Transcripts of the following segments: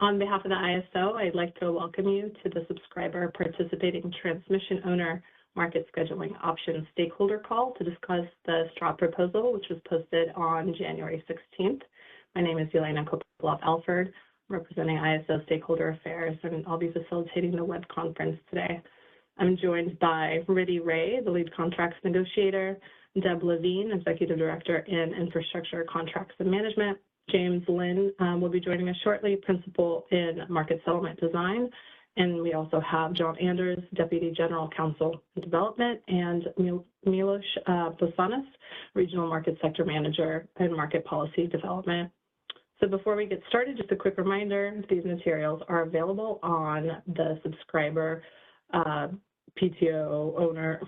On behalf of the ISO, I'd like to welcome you to the subscriber participating transmission owner market scheduling options stakeholder call to discuss the straw proposal, which was posted on January 16th. My name is Elena Kopilov-Alford, representing ISO Stakeholder Affairs, and I'll be facilitating the web conference today. I'm joined by Riddy Ray, the lead contracts negotiator, Deb Levine, Executive Director in Infrastructure Contracts and Management. James Lynn will be joining us shortly, Principal in Market Settlement Design. And we also have John Anders, Deputy General Counsel and Development, and Milos Bosanis, Regional Market Sector Manager and Market Policy Development. So before we get started, just a quick reminder, these materials are available on the subscriber PTO owner,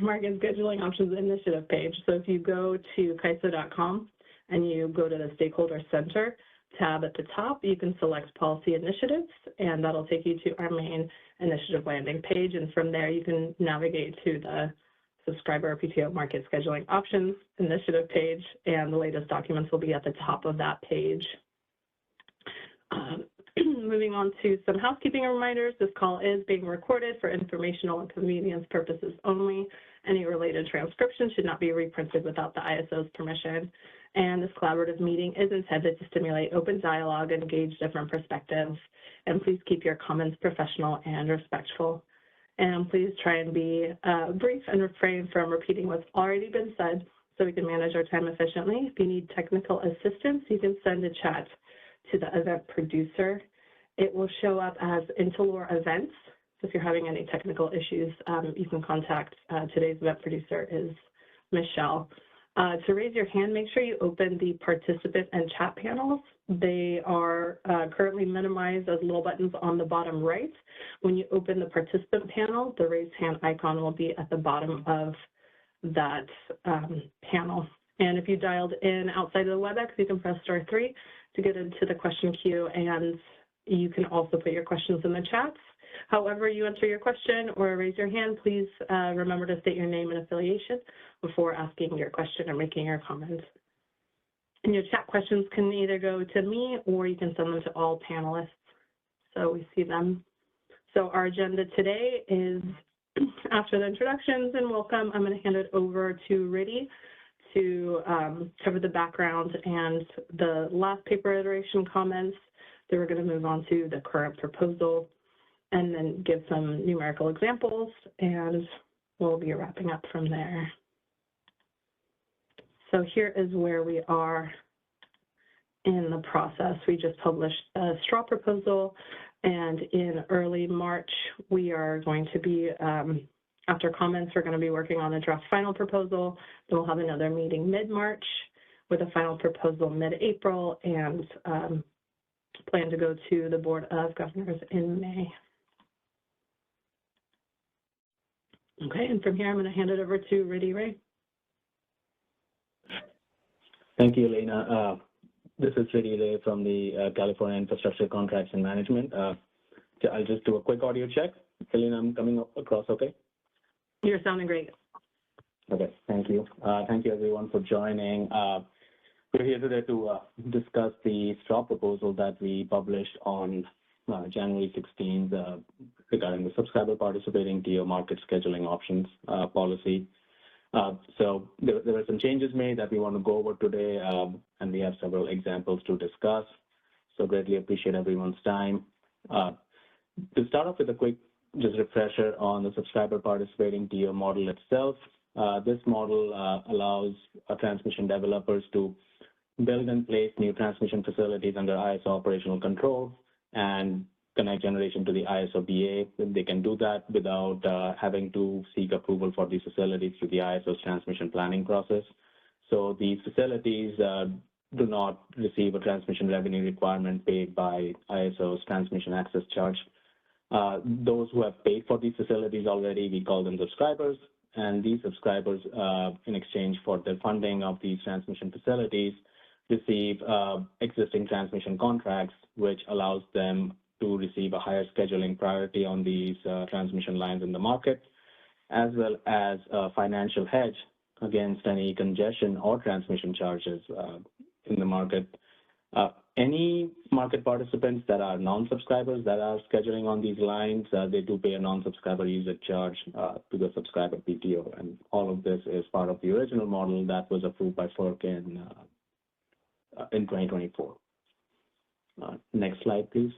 Market Scheduling Options Initiative page. So if you go to kaiso.com and you go to the Stakeholder Center tab at the top, you can select Policy Initiatives, and that'll take you to our main initiative landing page. And from there, you can navigate to the Subscriber PTO Market Scheduling Options Initiative page, and the latest documents will be at the top of that page. Moving on to some housekeeping reminders, this call is being recorded for informational and convenience purposes only. Any related transcription should not be reprinted without the ISO's permission. And this collaborative meeting is intended to stimulate open dialogue and engage different perspectives. And please keep your comments professional and respectful. And please try and be brief and refrain from repeating what's already been said so we can manage our time efficiently. If you need technical assistance, you can send a chat to the event producer. It will show up as Interlore Events. So if you're having any technical issues, you can contact today's event producer is Michelle. To raise your hand, make sure you open the participant and chat panels. They are currently minimized as little buttons on the bottom right. When you open the participant panel, the raise hand icon will be at the bottom of that panel. And if you dialed in outside of the WebEx, you can press *3 to get into the question queue, and you can also put your questions in the chats. However you enter your question or raise your hand, please remember to state your name and affiliation before asking your question or making your comment. And your chat questions can either go to me or you can send them to all panelists so we see them. So our agenda today is, after the introductions and welcome, I'm going to hand it over to Riddy to cover the background and the last paper iteration comments. Then we're going to move on to the current proposal and then give some numerical examples, and we'll be wrapping up from there. So here is where we are in the process. We just published a straw proposal, and in early March, we are going to be, after comments, we're going to be working on a draft final proposal. Then we'll have another meeting mid-March with a final proposal mid-April, and plan to go to the Board of Governors in May. Okay, and from here, I'm going to hand it over to Riddy Ray. Thank you, Elena. This is Riddy Ray from the California Infrastructure Contracts and Management. I'll just do a quick audio check. Elena, I'm coming across okay? You're sounding great. Okay, thank you. Thank you, everyone, for joining. We're here today to discuss the straw proposal that we published on January 16th regarding the subscriber participating TO market scheduling options policy. So there were some changes made that we want to go over today, and we have several examples to discuss. So greatly appreciate everyone's time. To start off with a quick just refresher on the subscriber participating TO model itself, this model allows transmission developers to build and place new transmission facilities under ISO operational control and connect generation to the ISO BA. They can do that without having to seek approval for these facilities through the ISO's transmission planning process. So these facilities do not receive a transmission revenue requirement paid by ISO's transmission access charge. Those who have paid for these facilities already, we call them subscribers, and these subscribers, in exchange for the funding of these transmission facilities, receive existing transmission contracts, which allows them to receive a higher scheduling priority on these transmission lines in the market, as well as a financial hedge against any congestion or transmission charges in the market. Any market participants that are non-subscribers that are scheduling on these lines, they do pay a non-subscriber usage charge to the subscriber PTO. And all of this is part of the original model that was approved by FERC in 2024. Next slide, please.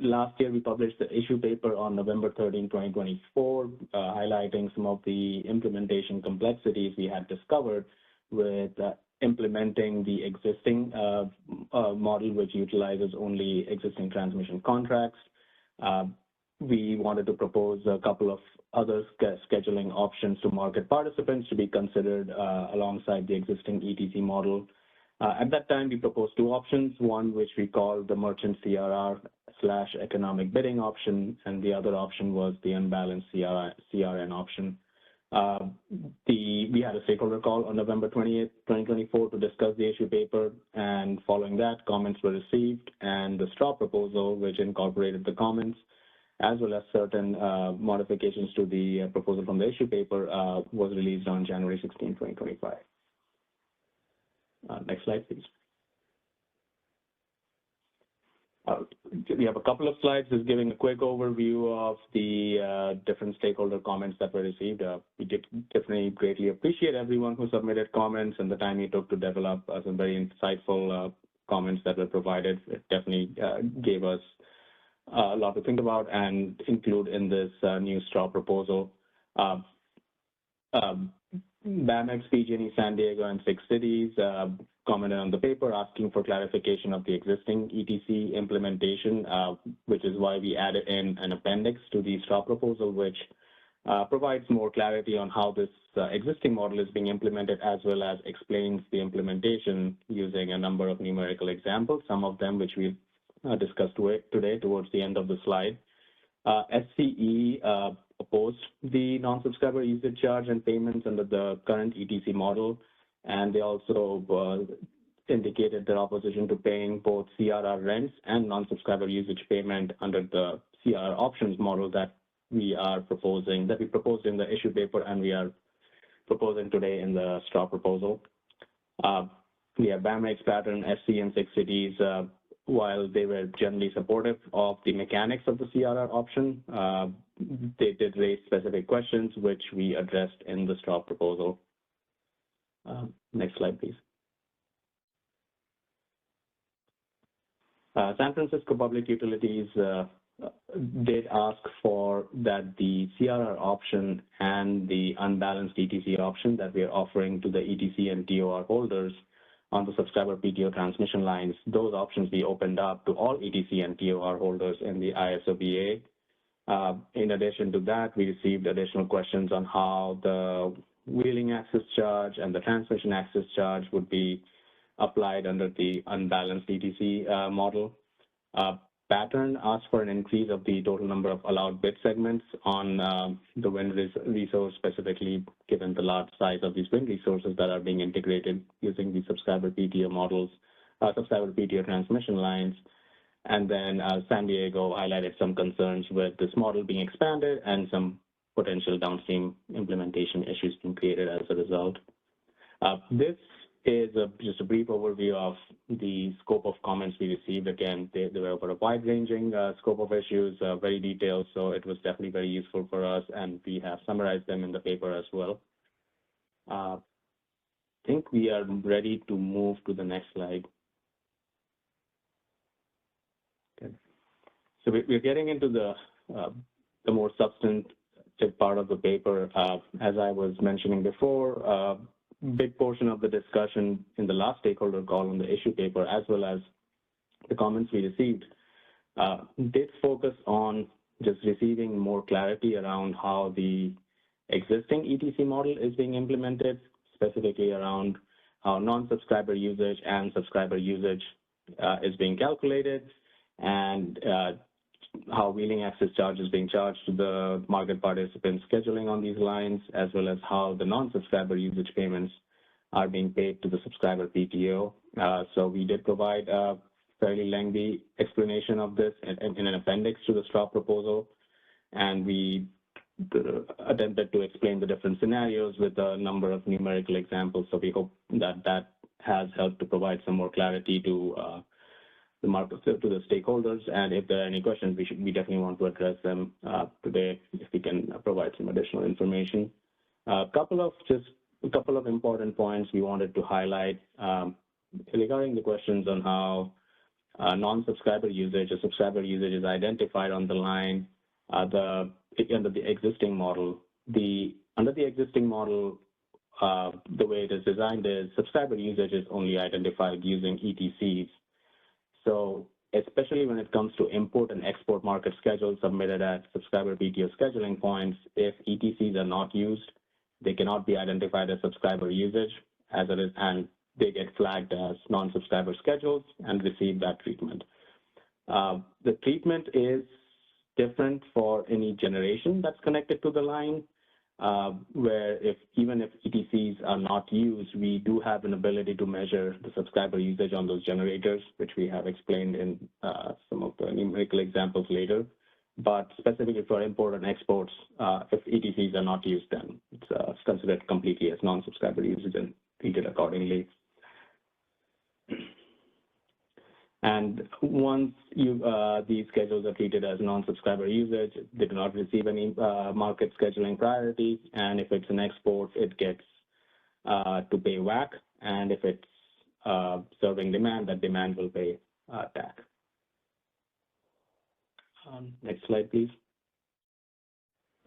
Last year, we published the issue paper on November 13, 2024, highlighting some of the implementation complexities we had discovered with implementing the existing model, which utilizes only existing transmission contracts. We wanted to propose a couple of other scheduling options to market participants to be considered alongside the existing ETC model. At that time, we proposed two options, one which we called the merchant CRR/economic bidding option, and the other option was the unbalanced CRN option. We had a stakeholder call on November 28, 2024 to discuss the issue paper, and following that, comments were received, and the straw proposal, which incorporated the comments, as well as certain modifications to the proposal from the issue paper, was released on January 16, 2025. Next slide, please. We have a couple of slides just giving a quick overview of the different stakeholder comments that were received. We did definitely greatly appreciate everyone who submitted comments and the time you took to develop some very insightful comments that were provided. It definitely gave us a lot to think about and include in this new straw proposal. BAMX, PG&E, San Diego, and 6 cities commented on the paper asking for clarification of the existing ETC implementation, which is why we added in an appendix to the straw proposal, which provides more clarity on how this existing model is being implemented, as well as explains the implementation using a number of numerical examples, some of them which we discussed today towards the end of the slide. SCE opposed the non-subscriber usage charge and payments under the current ETC model, and they also indicated their opposition to paying both CRR rents and non-subscriber usage payment under the CRR options model that we proposed in the issue paper, and we are proposing today in the straw proposal. We have BAMX, Pattern, SC, and 6 cities. While they were generally supportive of the mechanics of the CRR option, they did raise specific questions, which we addressed in the straw proposal. Next slide, please. San Francisco Public Utilities did ask for that the CRR option and the unbalanced ETC option that we are offering to the ETC and TOR holders on the subscriber PTO transmission lines, those options be opened up to all ETC and TOR holders in the ISOBA. In addition to that, we received additional questions on how the wheeling access charge and the transmission access charge would be applied under the unbalanced ETC model. Pattern asked for an increase of the total number of allowed bid segments on the wind resource, specifically given the large size of these wind resources that are being integrated using the subscriber PTO models, subscriber PTO transmission lines. And then San Diego highlighted some concerns with this model being expanded and some potential downstream implementation issues being created as a result. This is just a brief overview of the scope of comments we received. Again, they were over a wide-ranging scope of issues, very detailed, so it was definitely very useful for us, and we have summarized them in the paper as well. I think we are ready to move to the next slide. Okay. So we're getting into the more substantive part of the paper. As I was mentioning before, big portion of the discussion in the last stakeholder call on the issue paper, as well as the comments we received, did focus on just receiving more clarity around how the existing ETC model is being implemented, specifically around how non-subscriber usage and subscriber usage is being calculated, and how wheeling access charge is being charged to the market participants scheduling on these lines, as well as how the non-subscriber usage payments are being paid to the subscriber PTO. So we did provide a fairly lengthy explanation of this in an appendix to the straw proposal, and we attempted to explain the different scenarios with a number of numerical examples. So we hope that that has helped to provide some more clarity to the market, to the stakeholders. And if there are any questions, we definitely want to address them today if we can provide some additional information. A couple of important points we wanted to highlight regarding the questions on how non-subscriber usage or subscriber usage is identified on the line under the existing model. Under the existing model, the way it is designed is subscriber usage is only identified using ETCs. So especially when it comes to import and export market schedules submitted at subscriber PTO scheduling points, if ETCs are not used, they cannot be identified as subscriber usage as it is, and they get flagged as non-subscriber schedules and receive that treatment. The treatment is different for any generation that's connected to the line, where even if ETCs are not used, we do have an ability to measure the subscriber usage on those generators, which we have explained in some of the numerical examples later. But specifically for import and exports, if ETCs are not used, then it's considered completely as non-subscriber usage and treated accordingly. And once these schedules are treated as non-subscriber usage, they do not receive any market scheduling priority. And if it's an export, it gets to pay WAC. And if it's serving demand, that demand will pay TAC. Next slide, please.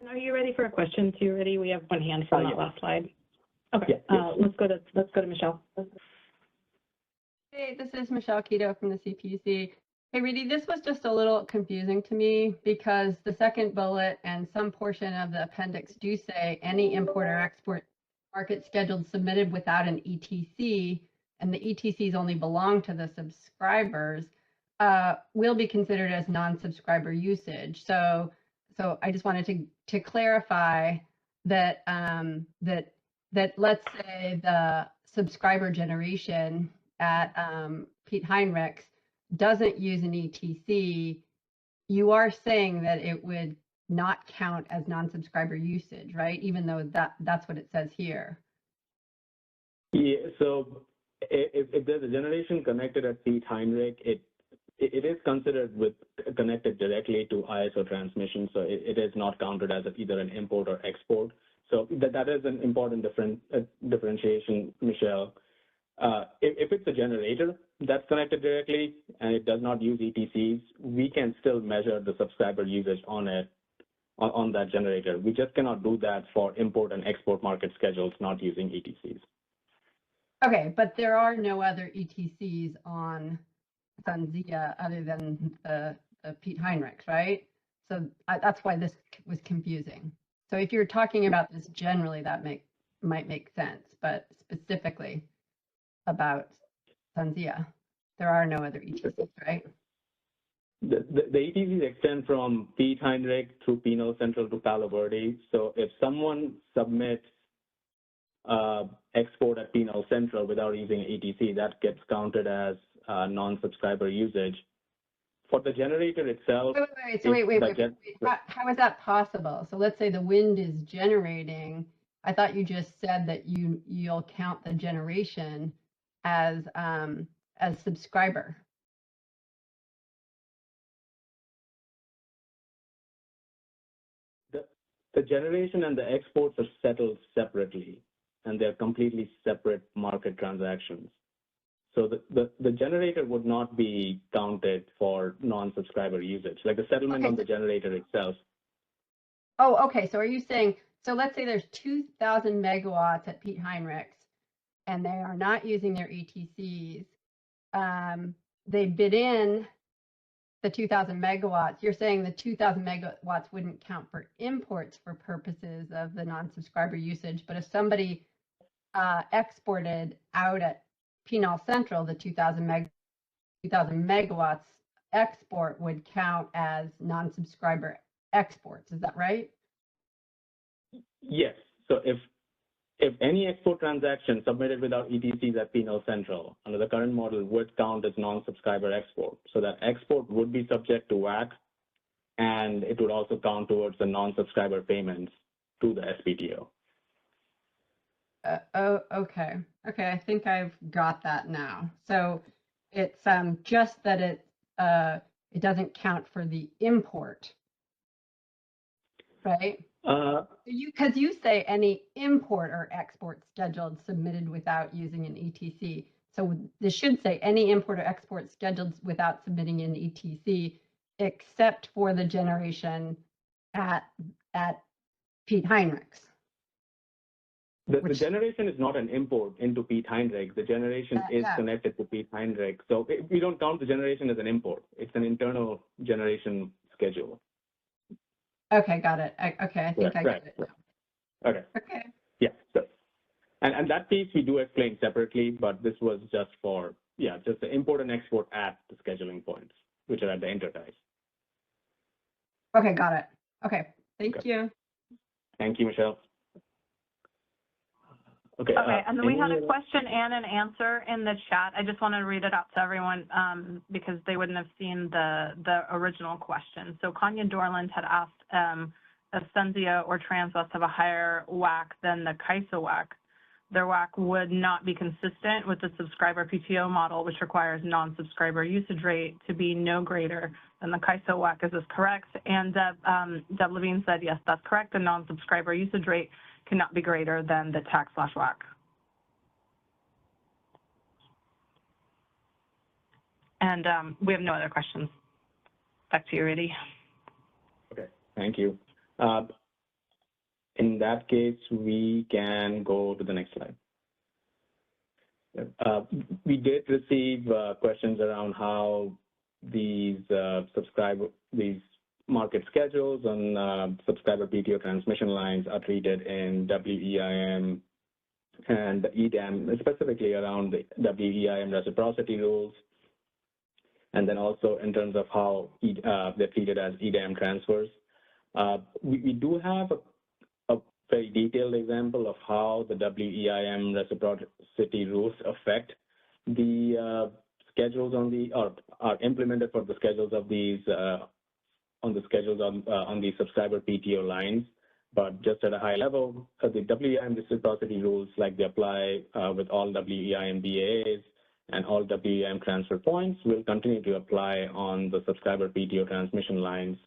Are you ready for a question too? Ready? We have one hand from that last slide. Okay. Yeah, let's go to Michelle. Hey, this is Michelle Keto from the CPUC. Hey, Rudy, this was just a little confusing to me because the second bullet and some portion of the appendix do say any import or export market scheduled submitted without an ETC, and the ETCs only belong to the subscribers, will be considered as non-subscriber usage. So I just wanted to clarify that that let's say the subscriber generation at Pete Heinrichs doesn't use an ETC, you are saying that it would not count as non-subscriber usage, right? Even though that's what it says here. Yeah, so if there's a generation connected at Pete Heinrich, it is considered connected directly to ISO transmission, so it is not counted as either an import or export. So that is an important differentiation, Michelle. If it's a generator that's connected directly and it does not use ETCs, we can still measure the subscriber usage on that generator. We just cannot do that for import and export market schedules not using ETCs. Okay, but there are no other ETCs on SunZia other than the Pete Heinrichs, right? So that's why this was confusing. So if you're talking about this generally, that might make sense, but specifically about SunZia, there are no other ETCs, right? The ETCs extend from Pete Heinrich through Pinal Central to Palo Verde. So if someone submits export at Pinal Central without using ETC, that gets counted as non-subscriber usage. For the generator itself, wait. How is that possible? So let's say the wind is generating. I thought you just said that you'll count the generation as subscriber. The generation and the exports are settled separately, and they're completely separate market transactions. So the generator would not be counted for non-subscriber usage, like the settlement on the generator itself. Oh, okay. So are you saying, so let's say there's 2,000 megawatts at Pete Heinrichs, and they are not using their ETCs. They bid in the 2,000 megawatts. You're saying the 2,000 megawatts wouldn't count for imports for purposes of the non-subscriber usage, but if somebody exported out at Pinal Central, the 2,000 megawatts export would count as non-subscriber exports. Is that right? Yes. So if any export transaction submitted without ETCs at Pinal Central under the current model would count as non-subscriber export. So that export would be subject to WAC, and it would also count towards the non-subscriber payments to the SPTO. Okay. Okay, I think I've got that now. So it's just that it doesn't count for the import, right? Because you say any import or export scheduled submitted without using an ETC. So this should say any import or export scheduled without submitting an ETC, except for the generation at Pete Heinrichs. The generation is not an import into Pete Heinrich. The generation is connected to Pete Heinrich. So we don't count the generation as an import. It's an internal generation schedule. Okay, got it. Okay, I think I get it now. Okay. Okay. Yeah. So, and that piece we do explain separately, but this was just for, just the import and export at the scheduling points, which are at the interties. Okay, got it. Okay, thank you. Thank you, Michelle. Okay, and then we had a question and an answer in the chat. I just want to read it out to everyone because they wouldn't have seen the original question. So Kanya Dorland had asked if Senzia or Transwest have a higher WAC than the KISA WAC. Their WAC would not be consistent with the subscriber PTO model, which requires non-subscriber usage rate to be no greater than the KISA WAC. Is this correct? And Deb Levine said, yes, that's correct. The non-subscriber usage rate cannot be greater than the TAC/WAC. And we have no other questions. Back to you, Rudy. Okay, thank you. In that case, we can go to the next slide. We did receive questions around how these these market schedules on subscriber PTO transmission lines are treated in WEIM and EDAM, specifically around the WEIM reciprocity rules, and then also in terms of how they're treated as EDAM transfers. We do have a very detailed example of how the WEIM reciprocity rules affect the schedules on the, or are implemented for the schedules of these on the subscriber PTO lines. But just at a high level, the WEIM reciprocity rules, like they apply with all WEIM BAs and all WEIM transfer points, will continue to apply on the subscriber PTO transmission lines.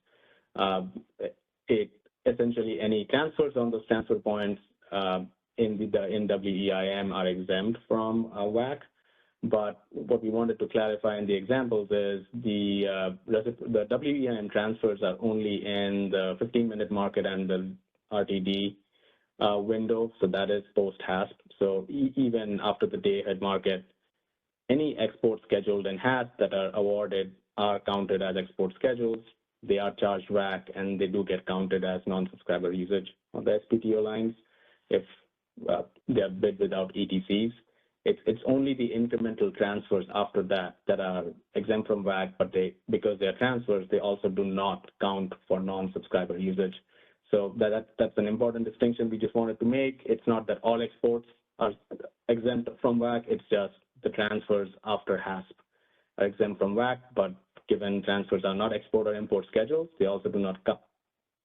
Essentially, any transfers on those transfer points in WEIM are exempt from WAC. But what we wanted to clarify in the examples is the WEIM transfers are only in the 15-minute market and the RTD window, so that is post-HASP. So even after the day-ahead market, any export scheduled in HASP that are awarded are counted as export schedules. They are charged WAC, and they do get counted as non-subscriber usage on the SPTO lines if they are bid without ETCs. It's only the incremental transfers after that that are exempt from WAC, but because they are transfers, they also do not count for non-subscriber usage. So that's an important distinction we just wanted to make. It's not that all exports are exempt from WAC, it's just the transfers after HASP are exempt from WAC, but given transfers are not export or import schedules, they also do not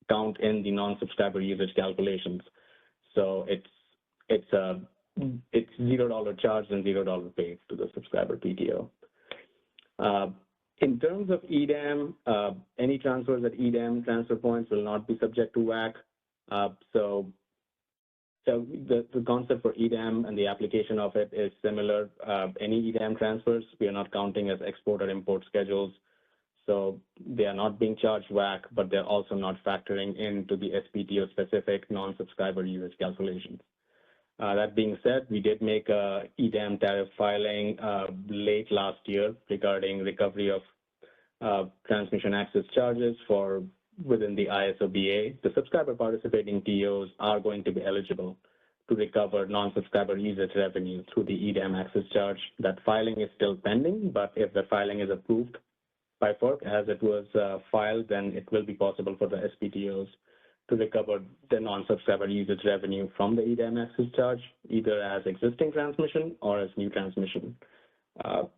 count in the non-subscriber usage calculations. So it's $0 charge and $0 paid to the subscriber PTO. In terms of EDAM, any transfers at EDAM transfer points will not be subject to WAC. So the concept for EDAM and the application of it is similar. Any EDAM transfers, we are not counting as export or import schedules. So they are not being charged WAC, but they're also not factoring into the SPTO specific non-subscriber usage calculations. That being said, we did make a EDAM tariff filing late last year regarding recovery of transmission access charges for within the ISO-BA. The subscriber participating TOs are going to be eligible to recover non-subscriber usage revenue through the EDAM access charge. That filing is still pending, but if the filing is approved by FERC as it was filed, then it will be possible for the SPTOs to recover the non-subscriber usage revenue from the EDAM access charge, either as existing transmission or as new transmission,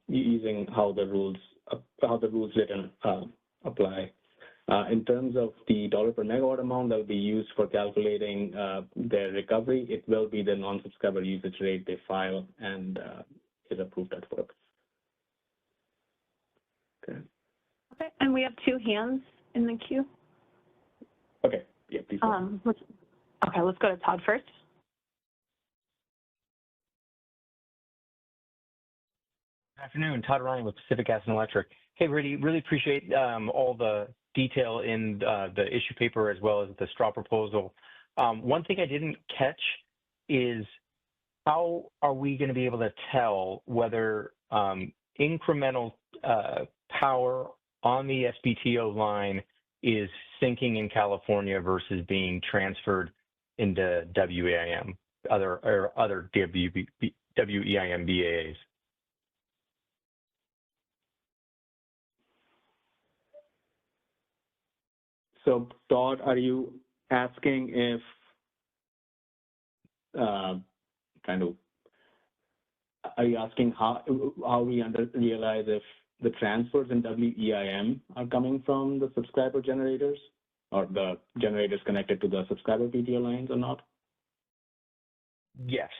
using how the rules written apply. In terms of the dollar per megawatt amount that will be used for calculating their recovery, it will be the non-subscriber usage rate they file and is approved at FERC. Okay. Okay, and we have 2 hands in the queue. Okay, yeah, please. Let's go to Todd first. Good afternoon, Todd Ryan with Pacific Gas and Electric. Hey, really appreciate all the detail in the issue paper as well as the straw proposal. One thing I didn't catch is how are we going to be able to tell whether incremental power on the SPTO line is sinking in California versus being transferred into WEIM, other WEIM BAAs? So, Todd, are you asking if are you asking how we realize if the transfers in WEIM are coming from the subscriber generators or the generators connected to the subscriber PTO lines or not? Yes,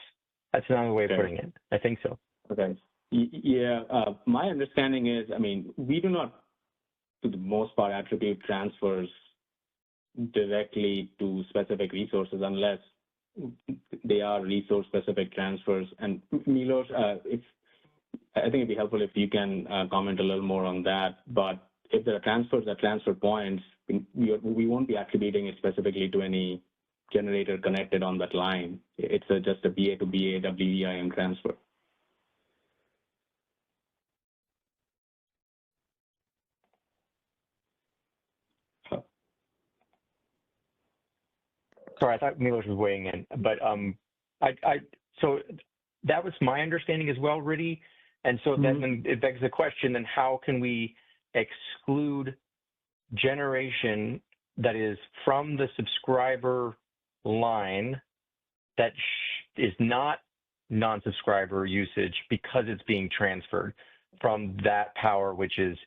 that's another way of putting it. I think so. Okay. Yeah, my understanding is, I mean, we do not, to the most part, attribute transfers directly to specific resources unless they are resource-specific transfers. And Milos, I think it'd be helpful if you can comment a little more on that. But if there are transfers at transfer points, we won't be attributing it specifically to any generator connected on that line. It's just a BA to BA WEIM transfer. Sorry, I thought Milos was weighing in, but so that was my understanding as well, Riddhi. And so then it begs the question, then how can we exclude generation that is from the subscriber line that is not non-subscriber usage because it's being transferred from that power, which is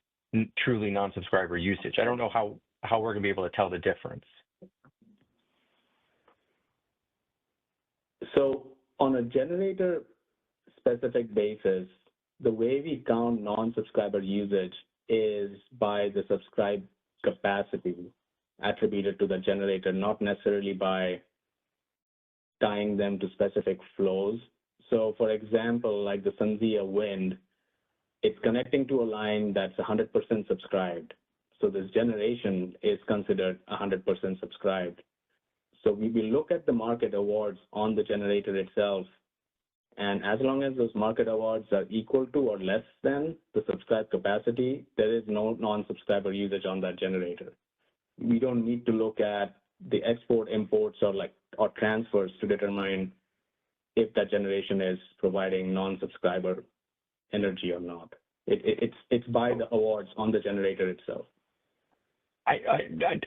truly non-subscriber usage? I don't know how we're going to be able to tell the difference. So on a generator-specific basis, the way we count non-subscriber usage is by the subscribed capacity attributed to the generator, not necessarily by tying them to specific flows. So for example, like the Sanzia wind, it's connecting to a line that's 100% subscribed. So this generation is considered 100% subscribed. So we will look at the market awards on the generator itself, and as long as those market awards are equal to or less than the subscribed capacity, there is no non-subscriber usage on that generator. We don't need to look at the export, imports, or transfers to determine if that generation is providing non-subscriber energy or not. It's by the awards on the generator itself. I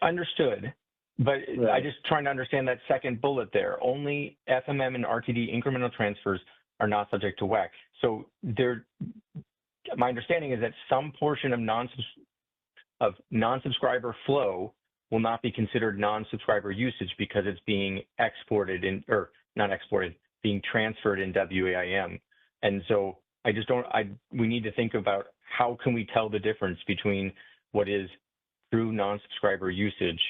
understood. But right. I just trying to understand that second bullet there. Only FMM and RTD incremental transfers are not subject to WEC. So my understanding is that some portion of non-subscriber flow will not be considered non-subscriber usage because it's being exported not exported, being transferred in WEIM. And so we need to think about how can we tell the difference between what is true non-subscriber usage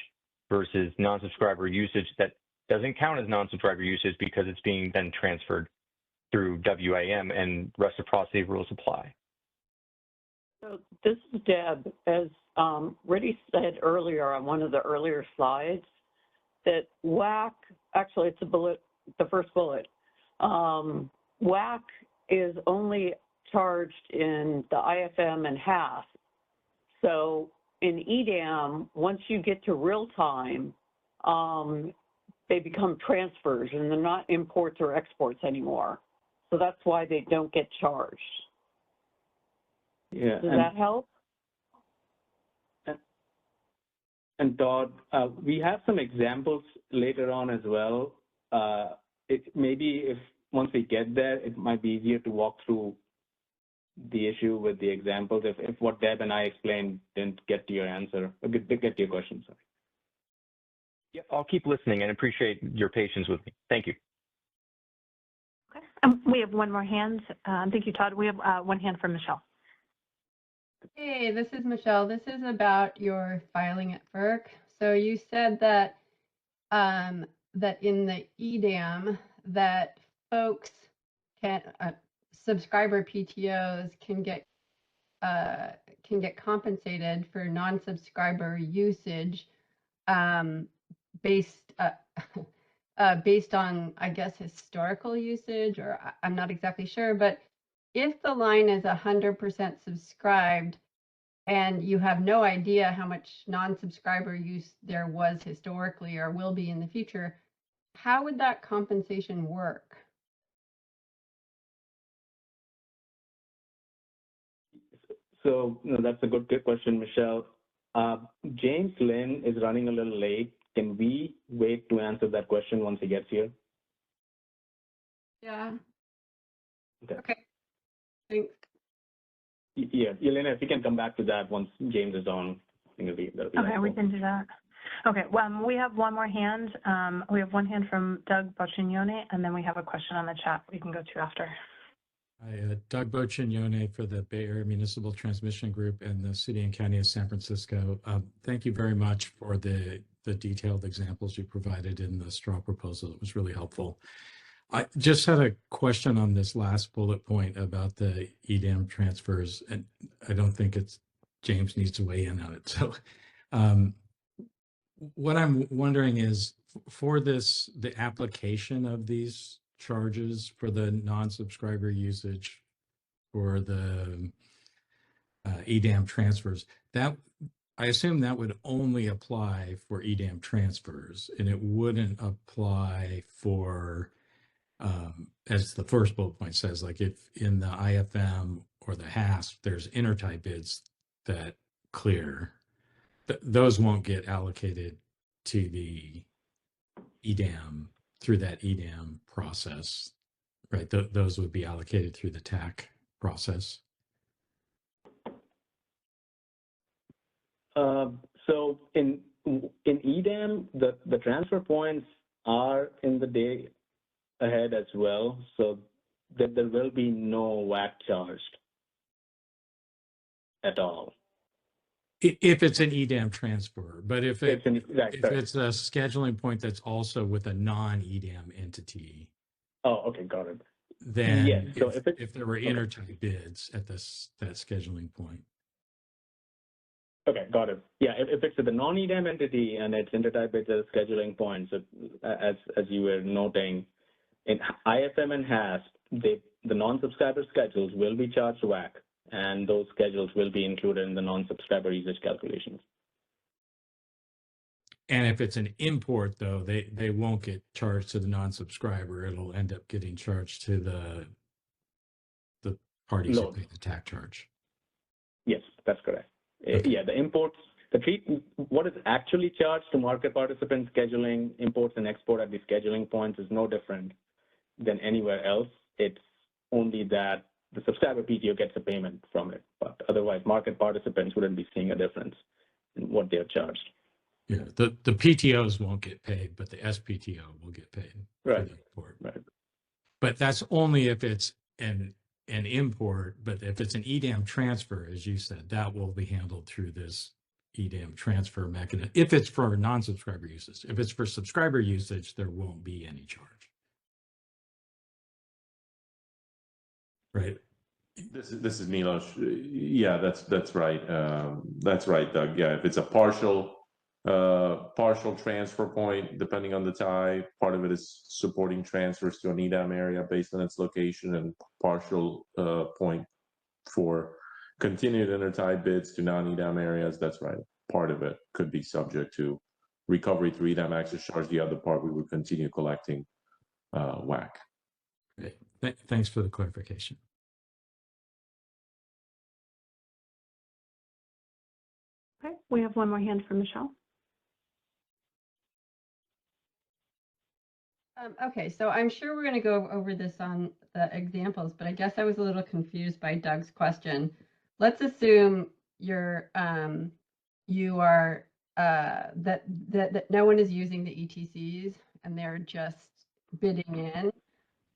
versus non-subscriber usage that doesn't count as non-subscriber usage because it's being then transferred through WEIM and reciprocity rules apply. So this is Deb. As Riddhi said earlier on one of the earlier slides, that WAC, actually it's the first bullet, WAC is only charged in the IFM and HAF. So in EDAM, once you get to real time, they become transfers and they're not imports or exports anymore. So that's why they don't get charged. Yeah. Does that help? And Todd, we have some examples later on as well. Maybe if once we get there, it might be easier to walk through the issue with the examples if what Deb and I explained didn't get to your answer, get to your question, sorry. Yeah, I'll keep listening and appreciate your patience with me. Thank you. Okay. We have one more hand. Thank you, Todd. We have one hand from Michelle. Hey, this is Michelle. This is about your filing at FERC. So you said that that in the EDAM that folks can subscriber PTOs can get compensated for non-subscriber usage based based on, I guess, historical usage, or I'm not exactly sure, but if the line is 100% subscribed and you have no idea how much non-subscriber use there was historically or will be in the future, how would that compensation work? So that's a good question, Michelle. James Lynn is running a little late. Can we wait to answer that question once he gets here? Yeah. Okay. Thanks. Yeah, Elena, if you can come back to that once James is on, I think that'll be Okay, helpful. we can do that. Okay, well, we have one more hand. We have one hand from Doug Boccignone, and then we have a question on the chat we can go to after. Hi, Doug Boccignone for the Bay Area Municipal Transmission Group and the City and County of San Francisco. Thank you very much for the detailed examples you provided in the straw proposal. It was really helpful. I just had a question on this last bullet point about the EDAM transfers, and I don't think James needs to weigh in on it. So what I'm wondering is for the application of these charges for the non-subscriber usage for the EDAM transfers, that I assume that would only apply for EDAM transfers, and it wouldn't apply for as the first bullet point says, like if in the IFM or the HASP, there's intertie bids that clear, those won't get allocated to the EDAM through that EDAM process, right? Those would be allocated through the TAC process. So in EDAM, the transfer points are in the day ahead as well, so that there will be no WAC charged at all. If it's an EDAM transfer, but if it's a scheduling point that's also with a non-EDAM entity. Oh, okay, got it. Then yeah, so if there were intertie bids at that scheduling point. Okay, got it. Yeah, if it's the non-EDAM entity and it's intertie bids at a scheduling point, so as you were noting, in IFM and HASP, the non-subscriber schedules will be charged WAC, and those schedules will be included in the non-subscriber usage calculations. And if it's an import, though, they won't get charged to the non-subscriber. It'll end up getting charged to the parties who pay the TAC charge. Yes, that's correct. Okay. Yeah, the imports, what is actually charged to market participants scheduling imports and export at the scheduling points is no different than anywhere else. It's only that the subscriber PTO gets a payment from it, but otherwise market participants wouldn't be seeing a difference in what they're charged. Yeah, the PTOs won't get paid, but the SPTO will get paid. Right. For the import. Right. But that's only if it's an import. But if it's an EDAM transfer, as you said, that will be handled through this EDAM transfer mechanism. If it's for non-subscriber usage, if it's for subscriber usage, there won't be any charge. Right. This is Milos. Yeah, that's right. That's right, Doug. Yeah, if it's a partial transfer point, depending on the type, part of it is supporting transfers to an EDAM area based on its location, and partial point for continued intertie bids to non-EDAM areas. That's right. Part of it could be subject to recovery through EDAM access charge. The other part we would continue collecting WAC. Great. Thanks for the clarification. Okay, we have one more hand from Michelle. Okay, so I'm sure we're going to go over this on the examples, but I guess I was a little confused by Doug's question. Let's assume you are that no one is using the ETCs and they're just bidding in.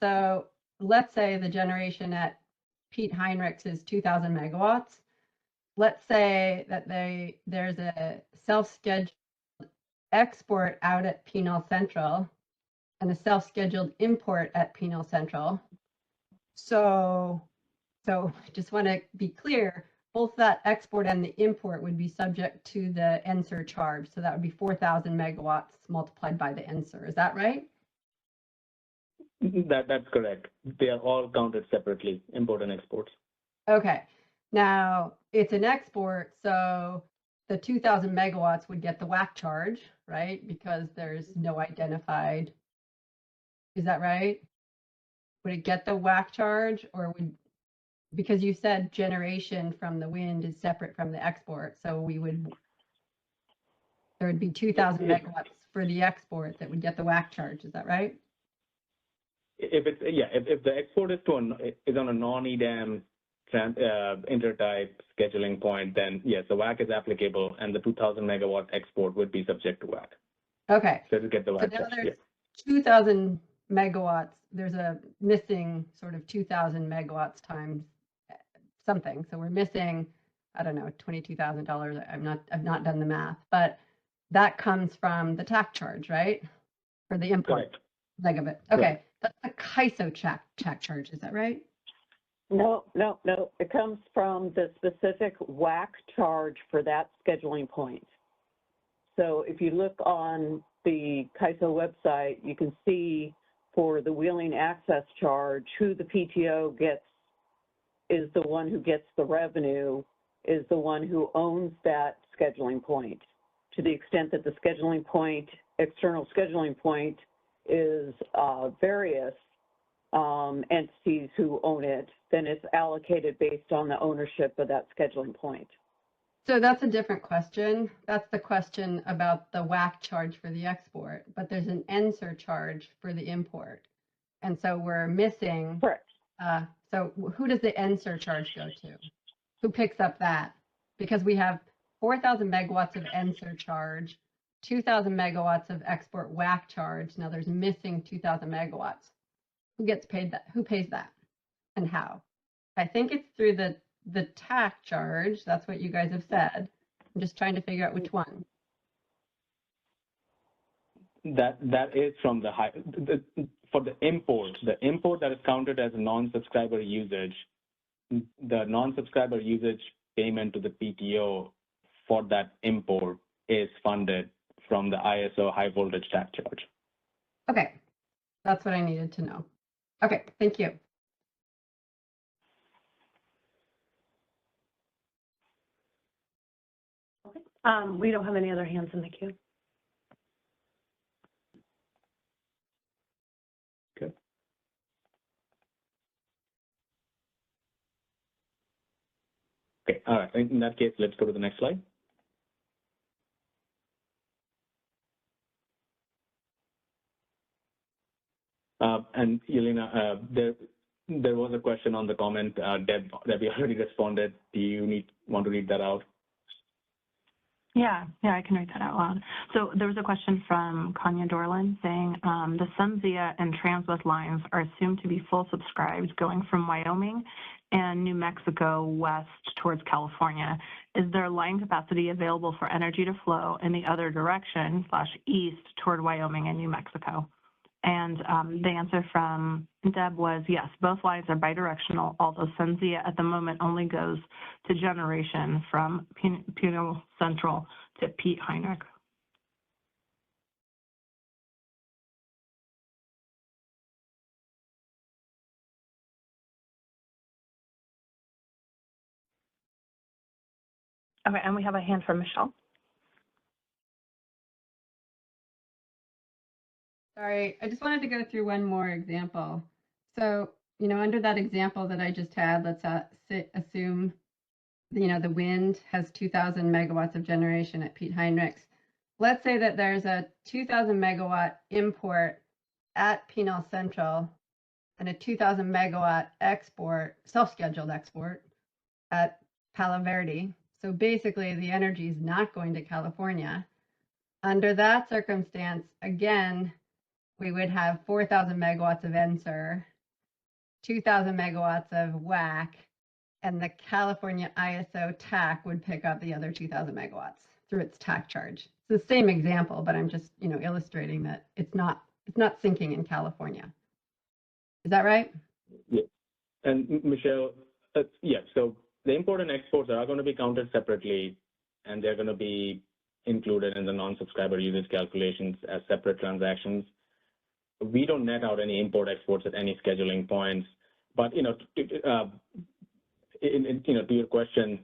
So let's say the generation at Pete Heinrichs is 2,000 megawatts. Let's say that there's a self-scheduled export out at Pinal Central and a self-scheduled import at Pinal Central. So just want to be clear, both that export and the import would be subject to the NSER charge. So that would be 4,000 megawatts multiplied by the NSER. Is that right? That's correct. They are all counted separately, import and exports. Okay. Now it's an export, so the 2,000 megawatts would get the WAC charge, right? Because there's no identified. Is that right? Would it get the WAC charge, or would, because you said generation from the wind is separate from the export, so there would be 2,000 megawatts for the export that would get the WAC charge. Is that right? If the export is on a non-EDAM intertype scheduling point, then yes, the WAC is applicable, and the 2,000 megawatt export would be subject to WAC. Okay. So to get the WAC So now charge, there's yeah. 2,000 megawatts. There's a missing sort of 2,000 megawatts times something. So we're missing, I don't know, $22,000. I've not done the math, but that comes from the TAC charge, right? For the import Correct. leg of it. Okay, Correct. that's the CAISO TAC charge. Is that right? No. It comes from the specific WAC charge for that scheduling point. So if you look on the CAISO website, you can see for the wheeling access charge, who the PTO gets is the one who gets the revenue, is the one who owns that scheduling point. To the extent that the scheduling point, external scheduling point, is various entities who own it, then it's allocated based on the ownership of that scheduling point. So that's a different question. That's the question about the WAC charge for the export, but there's an NSER charge for the import. And so we're missing. Correct. So who does the NSER charge go to? Who picks up that? Because we have 4,000 megawatts of NSER charge, 2,000 megawatts of export WAC charge. Now there's missing 2,000 megawatts. Who gets paid that? Who pays that and how? I think it's through the TAC charge. That's what you guys have said. I'm just trying to figure out which one. That is from for the import that is counted as a non-subscriber usage. The non-subscriber usage payment to the PTO for that import is funded from the ISO high voltage TAC charge. Okay, that's what I needed to know. Okay, thank you. Okay. We don't have any other hands in the queue. Okay. Okay, all right. In that case, let's go to the next slide. And Yelena, there was a question on the comment, Debbie already responded. Do you want to read that out? Yeah, I can read that out loud. So there was a question from Kanya Dorland saying, the SunZia and Transwest lines are assumed to be full subscribed going from Wyoming and New Mexico west towards California. Is there line capacity available for energy to flow in the other direction / east toward Wyoming and New Mexico? And the answer from Deb was yes, both lines are bidirectional, although SunZia at the moment only goes to generation from Pinal Central to Pete Heinrich. Okay, and we have a hand from Michelle. Sorry, I just wanted to go through one more example. So, under that example that I just had, let's assume, the wind has 2,000 megawatts of generation at Pete Heinrichs. Let's say that there's a 2,000 megawatt import at Pinal Central and a 2,000 megawatt export, self-scheduled export at Palo Verde. So basically the energy is not going to California. Under that circumstance, again, we would have 4,000 megawatts of NSER, 2,000 megawatts of WAC, and the California ISO TAC would pick up the other 2,000 megawatts through its TAC charge. It's the same example, but I'm just, illustrating that it's not sinking in California. Is that right? Yeah. And Michelle, yeah, so the import and exports are going to be counted separately, and they're going to be included in the non-subscriber usage calculations as separate transactions. We don't net out any import exports at any scheduling points, but to your question,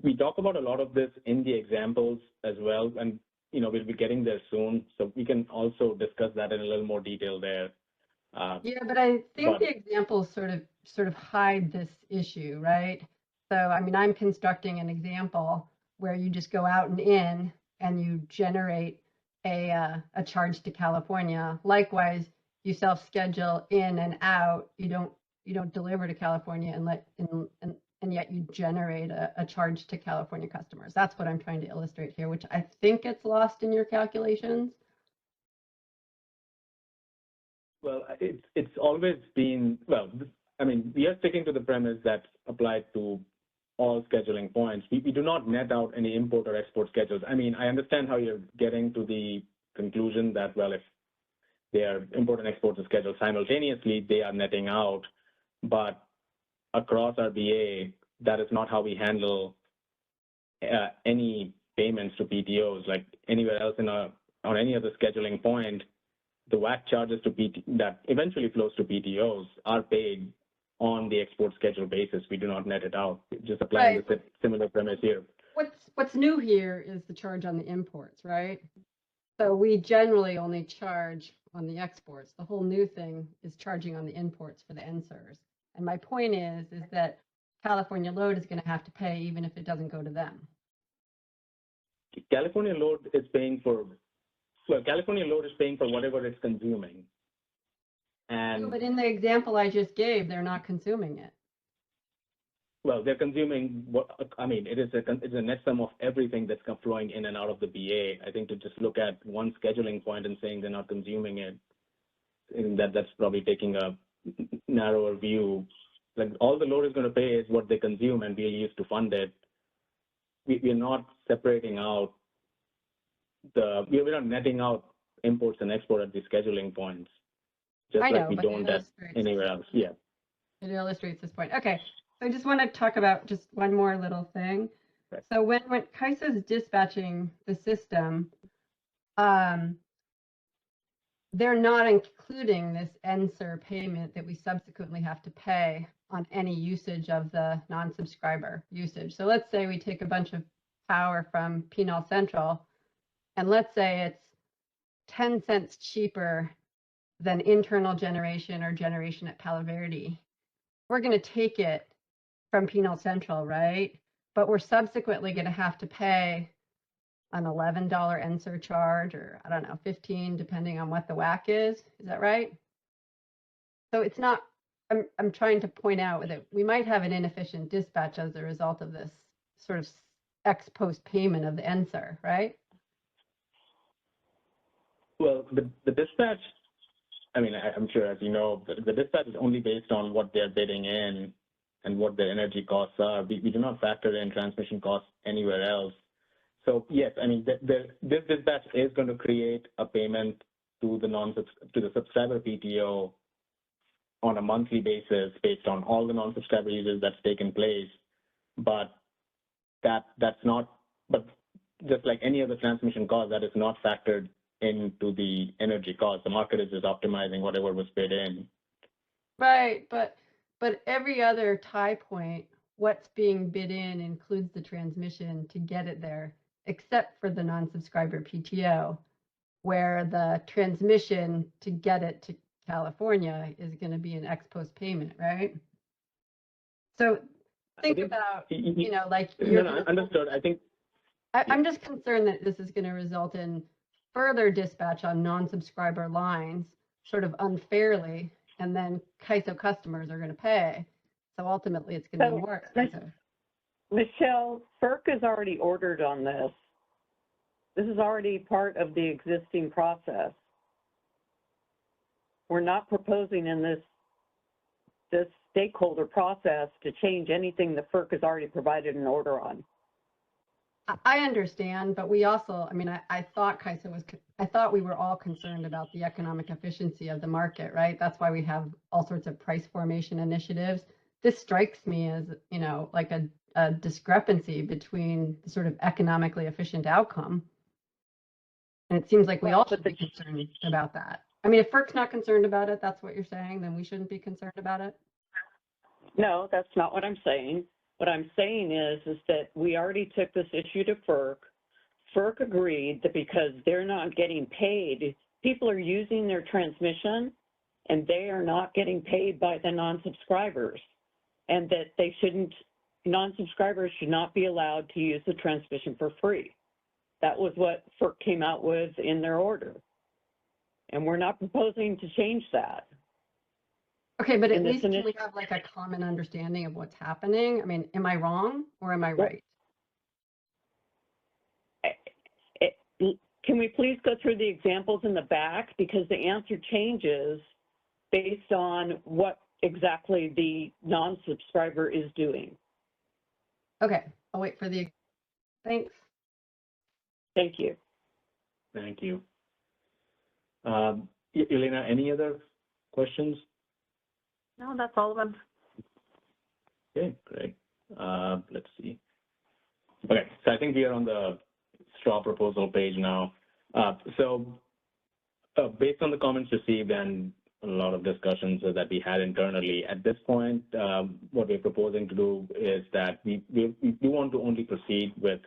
we talk about a lot of this in the examples as well, and we'll be getting there soon, so we can also discuss that in a little more detail there. Yeah, but I think the examples sort of hide this issue, right? So I mean, I'm constructing an example where you just go out and in and you generate a charge to California. Likewise, you self-schedule in and out. You don't deliver to California and yet you generate a charge to California customers. That's what I'm trying to illustrate here, which I think gets lost in your calculations. Well, it's always been, well, I mean, we are sticking to the premise that's applied to all scheduling points. We do not net out any import or export schedules. I mean, I understand how you're getting to the conclusion that, well, if their import and export are scheduled simultaneously, they are netting out. But across our BA, that is not how we handle any payments to PTOs. Like anywhere else on any other scheduling point, the WAC charges that eventually flows to PTOs are paid on the export schedule basis. We do not net it out. Just applying the similar premise here. What's new here is the charge on the imports, right? So we generally only charge on the exports. The whole new thing is charging on the imports for the NSERs. And my point is that California load is going to have to pay even if it doesn't go to them. California load is paying for whatever it's consuming. And but in the example I just gave, they're not consuming it. Well, they're consuming it's a net sum of everything that's flowing in and out of the BA. I think to just look at one scheduling point and saying they're not consuming it, and that's probably taking a narrower view. Like all the load is going to pay is what they consume, and we'll use to fund it. We're not separating out we're not netting out imports and export at the scheduling points, just like we don't at anywhere else. Yeah. It illustrates this point. Okay, so I just want to talk about just one more little thing. Right. So when CAISO is dispatching the system, they're not including this NSER payment that we subsequently have to pay on any usage of the non-subscriber usage. So let's say we take a bunch of power from Pinal Central, and let's say it's 10 cents cheaper than internal generation or generation at Palo Verde. We're going to take it from Pinal Central, right? But we're subsequently going to have to pay an $11 NSER charge, or I don't know, 15, depending on what the WAC is. Is that right? So it's not, I'm trying to point out that we might have an inefficient dispatch as a result of this sort of ex post payment of the NSER, right? Well, the dispatch, I mean, I'm sure, as you know, the dispatch is only based on what they're bidding in and what their energy costs are. We do not factor in transmission costs anywhere else. So yes, I mean, this dispatch is going to create a payment to the subscriber PTO on a monthly basis based on all the non-subscriber users that's taken place. But that's not, but just like any other transmission cost, that is not factored into the energy cost. The market is just optimizing whatever was bid in. Right, but every other tie point, what's being bid in includes the transmission to get it there, except for the non-subscriber PTO, where the transmission to get it to California is going to be an ex post payment, right? So think about, like understood. I think I'm just concerned that this is going to result in further dispatch on non-subscriber lines sort of unfairly, and then CAISO customers are going to pay. So ultimately, it's going to be more expensive. Michelle, FERC is already ordered on this. This is already part of the existing process. We're not proposing in this stakeholder process to change anything that FERC has already provided an order on. I understand, but we also, I mean, I thought CAISO was, I thought we were all concerned about the economic efficiency of the market, right? That's why we have all sorts of price formation initiatives. This strikes me as, you know, like a discrepancy between the sort of economically efficient outcome. And it seems like we all should be concerned about that. I mean, if FERC's not concerned about it, that's what you're saying, then we shouldn't be concerned about it? No, that's not what I'm saying. What I'm saying is that we already took this issue to FERC. FERC agreed that because they're not getting paid, people are using their transmission and they are not getting paid by the non-subscribers, and that they shouldn't, non-subscribers should not be allowed to use the transmission for free. That was what FERC came out with in their order. And we're not proposing to change that. Okay, but at least can we have like a common understanding of what's happening? I mean, am I wrong or am I right? Can we please go through the examples in the back? Because the answer changes based on what exactly the non-subscriber is doing. Okay, I'll wait for the, thanks. Thank you. Thank you. Elena, any other questions? No, that's all of them. Okay, great. Let's see. Okay, so I think we are on the straw proposal page now. Based on the comments received and a lot of discussions that we had internally, at this point, what we're proposing to do is that we want to only proceed with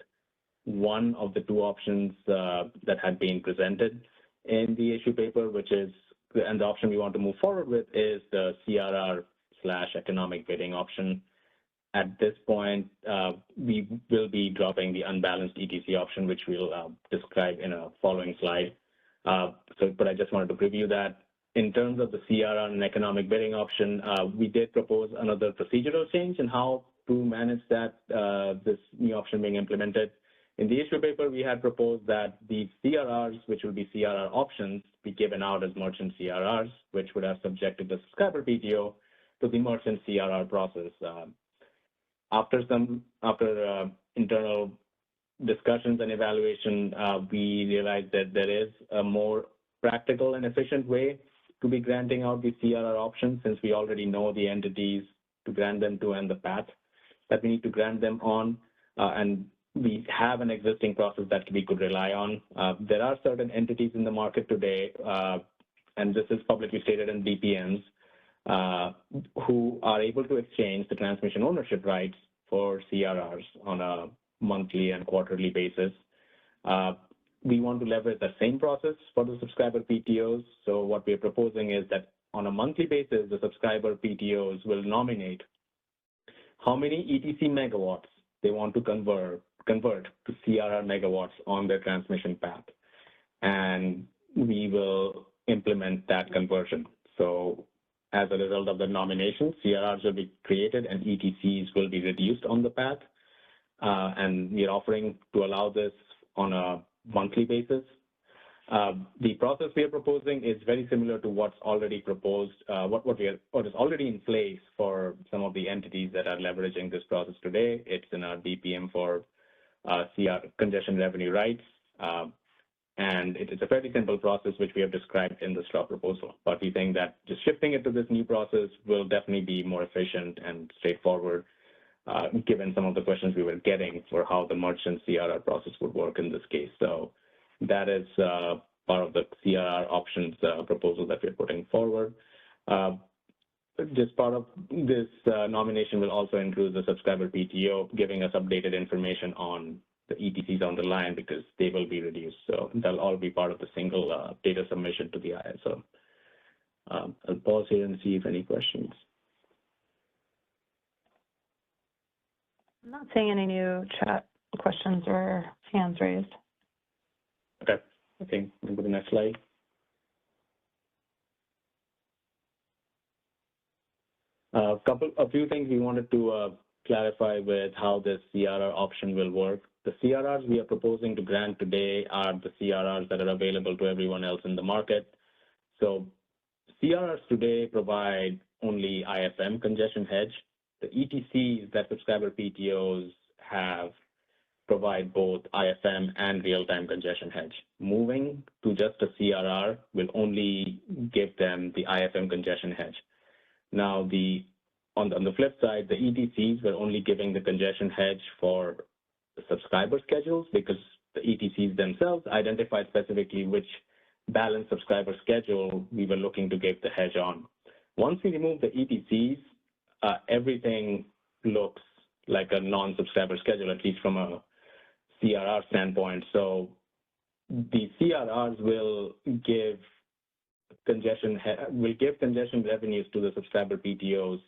one of the two options that had been presented in the issue paper, which is, and the option we want to move forward with is the CRR/economic bidding option. At this point, we will be dropping the unbalanced ETC option, which we'll describe in a following slide. But I just wanted to preview that. In terms of the CRR and economic bidding option, we did propose another procedural change in how to manage that, this new option being implemented. In the issue paper, we had proposed that the CRRs, which will be CRR options, be given out as merchant CRRs, which would have subjected the subscriber PTO to the merchant CRR process. After internal discussions and evaluation, we realized that there is a more practical and efficient way to be granting out the CRR options, since we already know the entities to grant them to and the path that we need to grant them on. And we have an existing process that we could rely on. There are certain entities in the market today, and this is publicly stated in DPMs, who are able to exchange the transmission ownership rights for CRRs on a monthly and quarterly basis. We want to leverage the same process for the subscriber PTOs. So what we're proposing is that on a monthly basis, the subscriber PTOs will nominate how many ETC megawatts they want to convert to CRR megawatts on their transmission path. And we will implement that conversion. So as a result of the nomination, CRRs will be created and ETCs will be reduced on the path. And we're offering to allow this on a monthly basis. The process we are proposing is very similar to what's already proposed, what is already in place for some of the entities that are leveraging this process today. It's in our DPM for CR, congestion revenue rights. And it is a fairly simple process, which we have described in the straw proposal. But we think that just shifting it to this new process will definitely be more efficient and straightforward, given some of the questions we were getting for how the merchant CRR process would work in this case. So that is part of the CRR options proposal that we're putting forward. Just part of this nomination will also include the subscriber PTO, giving us updated information on the ETCs on the line, because they will be reduced. So that'll all be part of the single data submission to the ISO. I'll pause here and see if any questions. I'm not seeing any new chat questions or hands raised. Okay, I think we'll go to the next slide. A few things we wanted to clarify with how this CRR option will work. The CRRs we are proposing to grant today are the CRRs that are available to everyone else in the market. So CRRs today provide only IFM congestion hedge. The ETCs that subscriber PTOs have provide both IFM and real-time congestion hedge. Moving to just a CRR will only give them the IFM congestion hedge. Now, on the flip side, the ETCs were only giving the congestion hedge for the subscriber schedules because the ETCs themselves identified specifically which balanced subscriber schedule we were looking to give the hedge on. Once we remove the ETCs, everything looks like a non-subscriber schedule, at least from a CRR standpoint. So the CRRs will give congestion revenues to the subscriber PTOs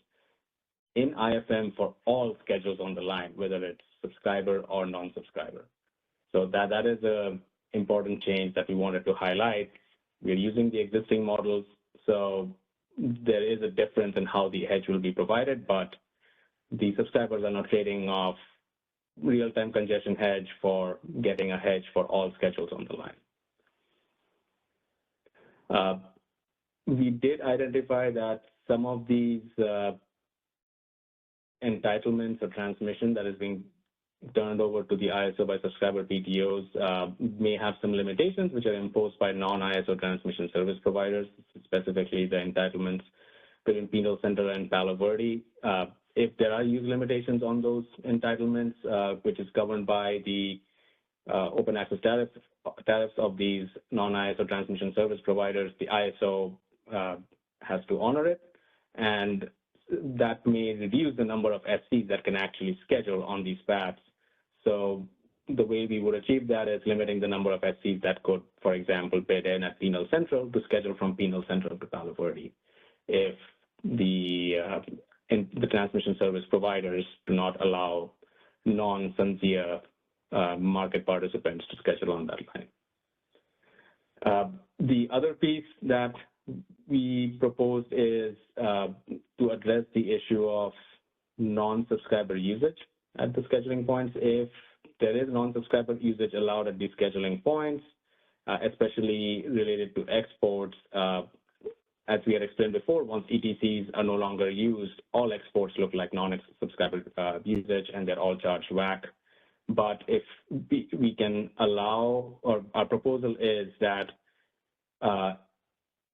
in IFM for all schedules on the line, whether it's subscriber or non-subscriber. So that is an important change that we wanted to highlight. We're using the existing models, so there is a difference in how the hedge will be provided, but the subscribers are not trading off real-time congestion hedge for getting a hedge for all schedules on the line. We did identify that some of these entitlements or transmission that is being turned over to the ISO by subscriber PTOs may have some limitations which are imposed by non-ISO transmission service providers, specifically the entitlements between Penal Center and Palo Verde. If there are use limitations on those entitlements, which is governed by the open access tariffs of these non-ISO transmission service providers, the ISO has to honor it, and that may reduce the number of SCs that can actually schedule on these paths. So the way we would achieve that is limiting the number of SCs that could, for example, bid in at Penal Central to schedule from Penal Central to Palo Verde. If the transmission service providers do not allow non-SunZia market participants to schedule on that line. The other piece that we proposed is to address the issue of non-subscriber usage at the scheduling points. If there is non-subscriber usage allowed at these scheduling points, especially related to exports, as we had explained before, once ETCs are no longer used, all exports look like non-subscriber usage and they're all charged WAC. But if we can allow, or our proposal is that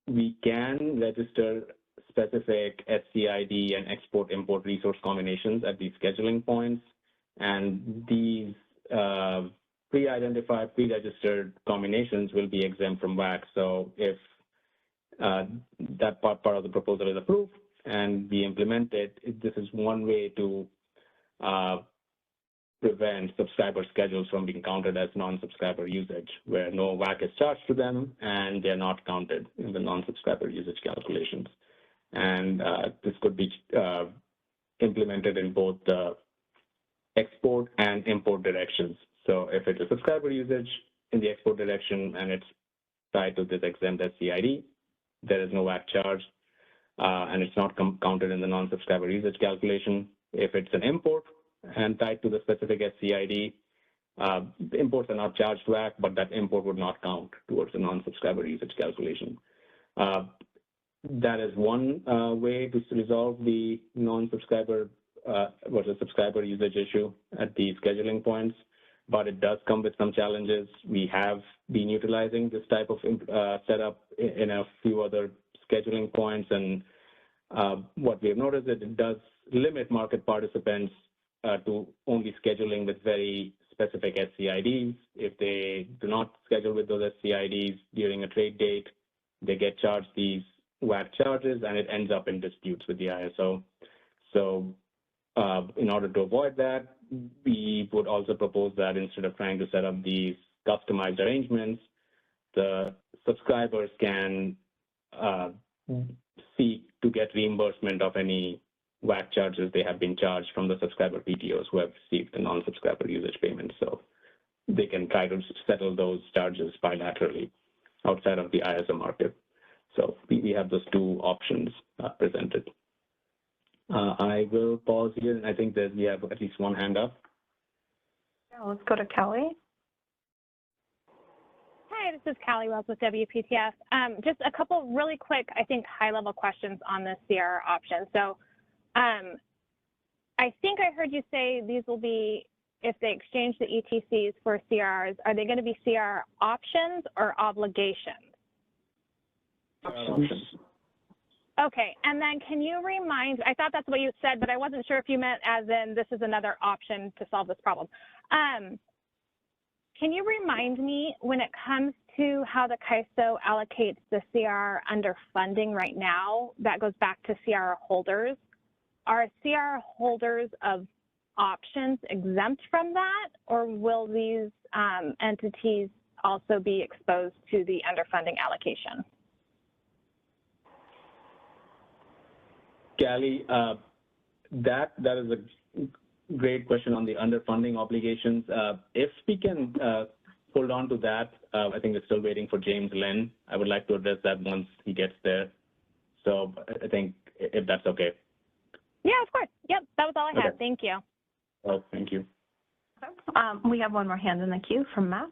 we can register specific SCID and export-import resource combinations at these scheduling points, and these pre-identified, pre-registered combinations will be exempt from WAC. So if that part of the proposal is approved and be implemented, this is one way to prevent subscriber schedules from being counted as non-subscriber usage, where no WAC is charged to them and they're not counted in the non-subscriber usage calculations. And this could be implemented in both the export and import directions. So if it's a subscriber usage in the export direction and it's tied to this exempt SCID, there is no WAC charge, and it's not counted in the non-subscriber usage calculation. If it's an import and tied to the specific SCID, the imports are not charged WAC, but that import would not count towards the non-subscriber usage calculation. That is one way to resolve the non-subscriber versus subscriber usage issue at the scheduling points, but it does come with some challenges. We have been utilizing this type of setup in a few other scheduling points, and what we have noticed is it does limit market participants to only scheduling with very specific SCIDs. If they do not schedule with those SCIDs during a trade date, they get charged these WAC charges, and it ends up in disputes with the ISO. So in order to avoid that, we would also propose that instead of trying to set up these customized arrangements, the subscribers can seek to get reimbursement of any WAC charges they have been charged from the subscriber PTOs who have received the non-subscriber usage payments. So they can try to settle those charges bilaterally outside of the ISO market. So we have those two options presented. I will pause here, and I think that we have at least one hand up. Yeah, let's go to Kelly. Hi, this is Callie Wells with WPTF. Just a couple really quick, I think, high-level questions on the CR option. So I think I heard you say these will be, if they exchange the ETCs for CRs, are they going to be CR options or obligations? Options. Okay, and then can you remind, I thought that's what you said, but I wasn't sure if you meant as in this is another option to solve this problem. Can you remind me when it comes to how the CAISO allocates the CR under funding right now, that goes back to CR holders, are CR holders of options exempt from that, or will these entities also be exposed to the underfunding allocation? Callie, that is a great question on the underfunding obligations. If we can hold on to that, I think we're still waiting for James Lynn. I would like to address that once he gets there. So I think if that's okay. Yeah, of course. Yep, that was all I had. Okay. Thank you. Oh, thank you. We have one more hand in the queue from Matt.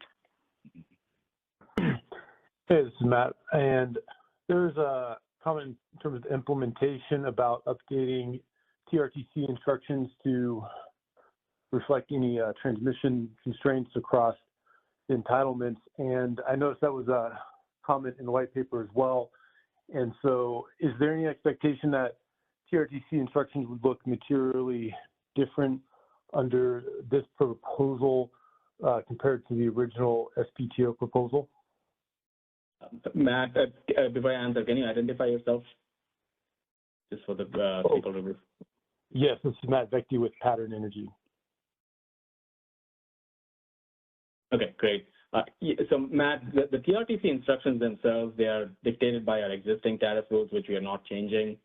Hey, this is Matt, and there's a comment in terms of implementation about updating TRTC instructions to reflect any transmission constraints across the entitlements. And I noticed that was a comment in the white paper as well. And so is there any expectation that TRTC instructions would look materially different under this proposal compared to the original SPTO proposal? Matt, before I answer, can you identify yourself just for the people review? Yes, this is Matt Vecti with Pattern Energy. Okay, great. So Matt, the TRTC instructions themselves, they are dictated by our existing tariff rules, which we are not changing.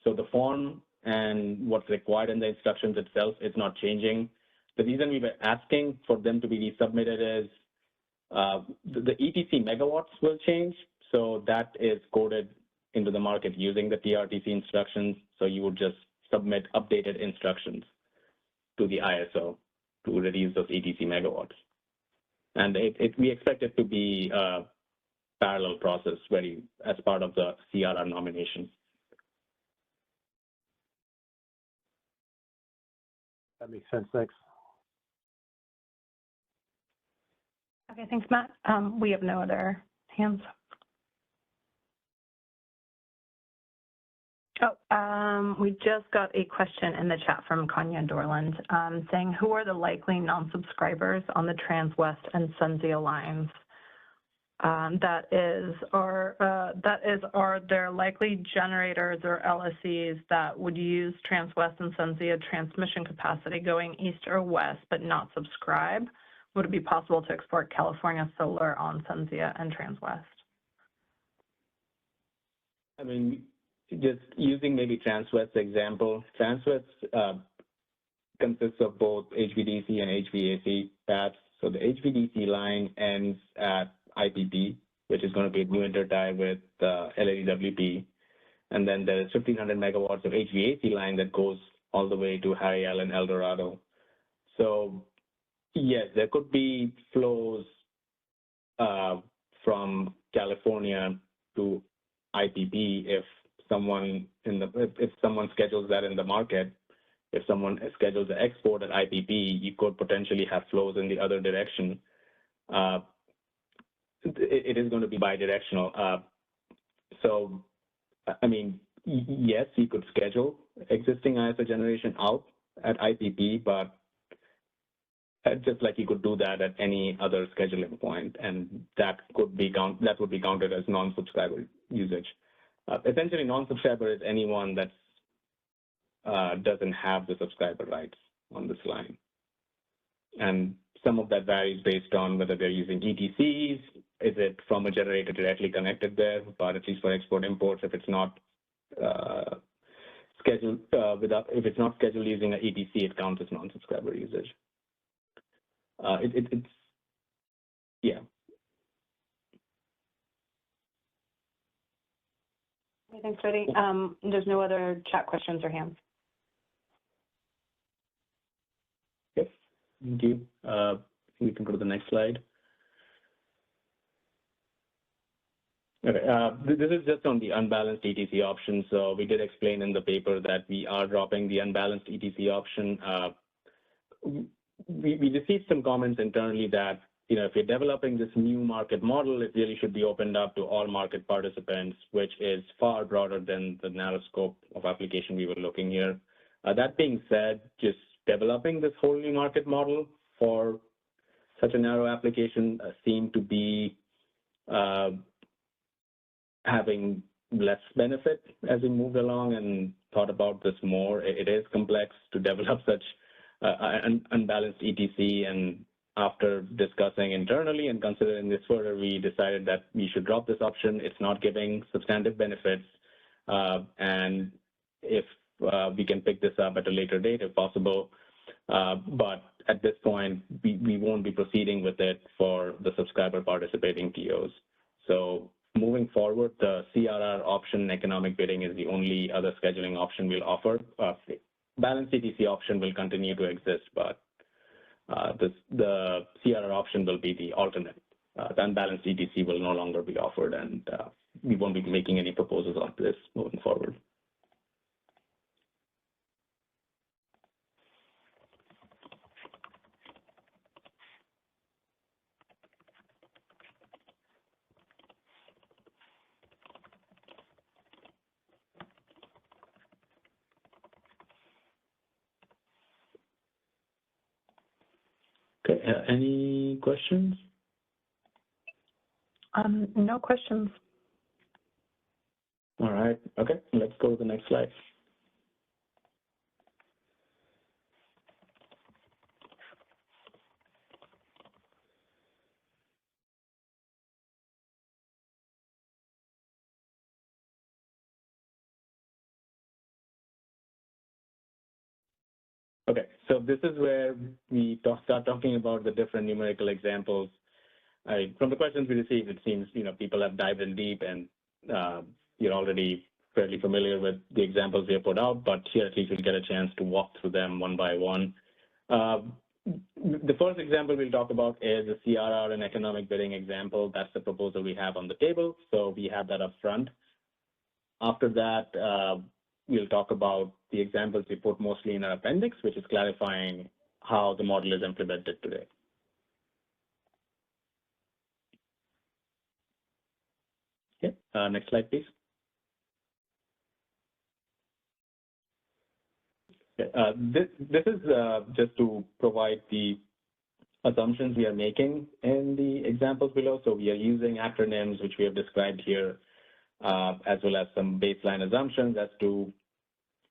So the form and what's required in the instructions itself is not changing. The reason we were asking for them to be resubmitted is the ETC megawatts will change. So that is coded into the market using the TRTC instructions. So you would just submit updated instructions to the ISO to reduce those ETC megawatts. And we expect it to be a parallel process as part of the CRR nomination. That makes sense. Thanks. Okay, thanks, Matt. We have no other hands. We just got a question in the chat from Kanya Dorland saying, who are the likely non-subscribers on the Transwest and SunZia lines? Are there likely generators or LSEs that would use Transwest and SunZia transmission capacity going east or west but not subscribe? Would it be possible to export California solar on SunZia and Transwest? I mean, just using maybe Transwest's example, Transwest consists of both HVDC and HVAC paths. So the HVDC line ends at IPP, which is going to be a new intertie with LADWP. And then there's 1,500 megawatts of HVAC line that goes all the way to Harry Island, El Dorado. So yes, there could be flows from California to IPP if someone schedules that in the market. If someone schedules the export at IPP, you could potentially have flows in the other direction. It is going to be bidirectional. So, I mean, yes, you could schedule existing ISO generation out at IPP, but just like you could do that at any other scheduling point, and that would be counted as non-subscriber usage. Essentially, non-subscriber is anyone that doesn't have the subscriber rights on this line. And some of that varies based on whether they're using ETCs, is it from a generator directly connected there, but at least for export imports, if it's not scheduled using an ETC, it counts as non-subscriber usage. Yeah. Thanks, Jody. There's no other chat questions or hands. Thank you. We can go to the next slide. Okay, this is just on the unbalanced ETC option. So we did explain in the paper that we are dropping the unbalanced ETC option. We received some comments internally that, if you're developing this new market model, it really should be opened up to all market participants, which is far broader than the narrow scope of application we were looking here. That being said, just developing this whole new market model for such a narrow application seemed to be having less benefit as we moved along and thought about this more. It is complex to develop such unbalanced ETC, and after discussing internally and considering this further, we decided that we should drop this option. It's not giving substantive benefits, and if we can pick this up at a later date if possible, but at this point, we won't be proceeding with it for the subscriber participating TOs. So moving forward, the CRR option, economic bidding, is the only other scheduling option we'll offer. Balanced ETC option will continue to exist, but the CRR option will be the alternate. The unbalanced ETC will no longer be offered, and we won't be making any proposals on this moving forward. Okay, any questions? No questions. All right, okay, let's go to the next slide. Okay, so this is where we start talking about the different numerical examples. From the questions we received, it seems people have dived in deep, and you're already fairly familiar with the examples we have put out, but here at least we'll get a chance to walk through them one by one. The first example we'll talk about is the CRR and economic bidding example. That's the proposal we have on the table, so we have that up front. After that, we'll talk about the examples we put mostly in our appendix, which is clarifying how the model is implemented today. Okay, next slide, please. Okay, this is just to provide the assumptions we are making in the examples below. So we are using acronyms, which we have described here, as well as some baseline assumptions as to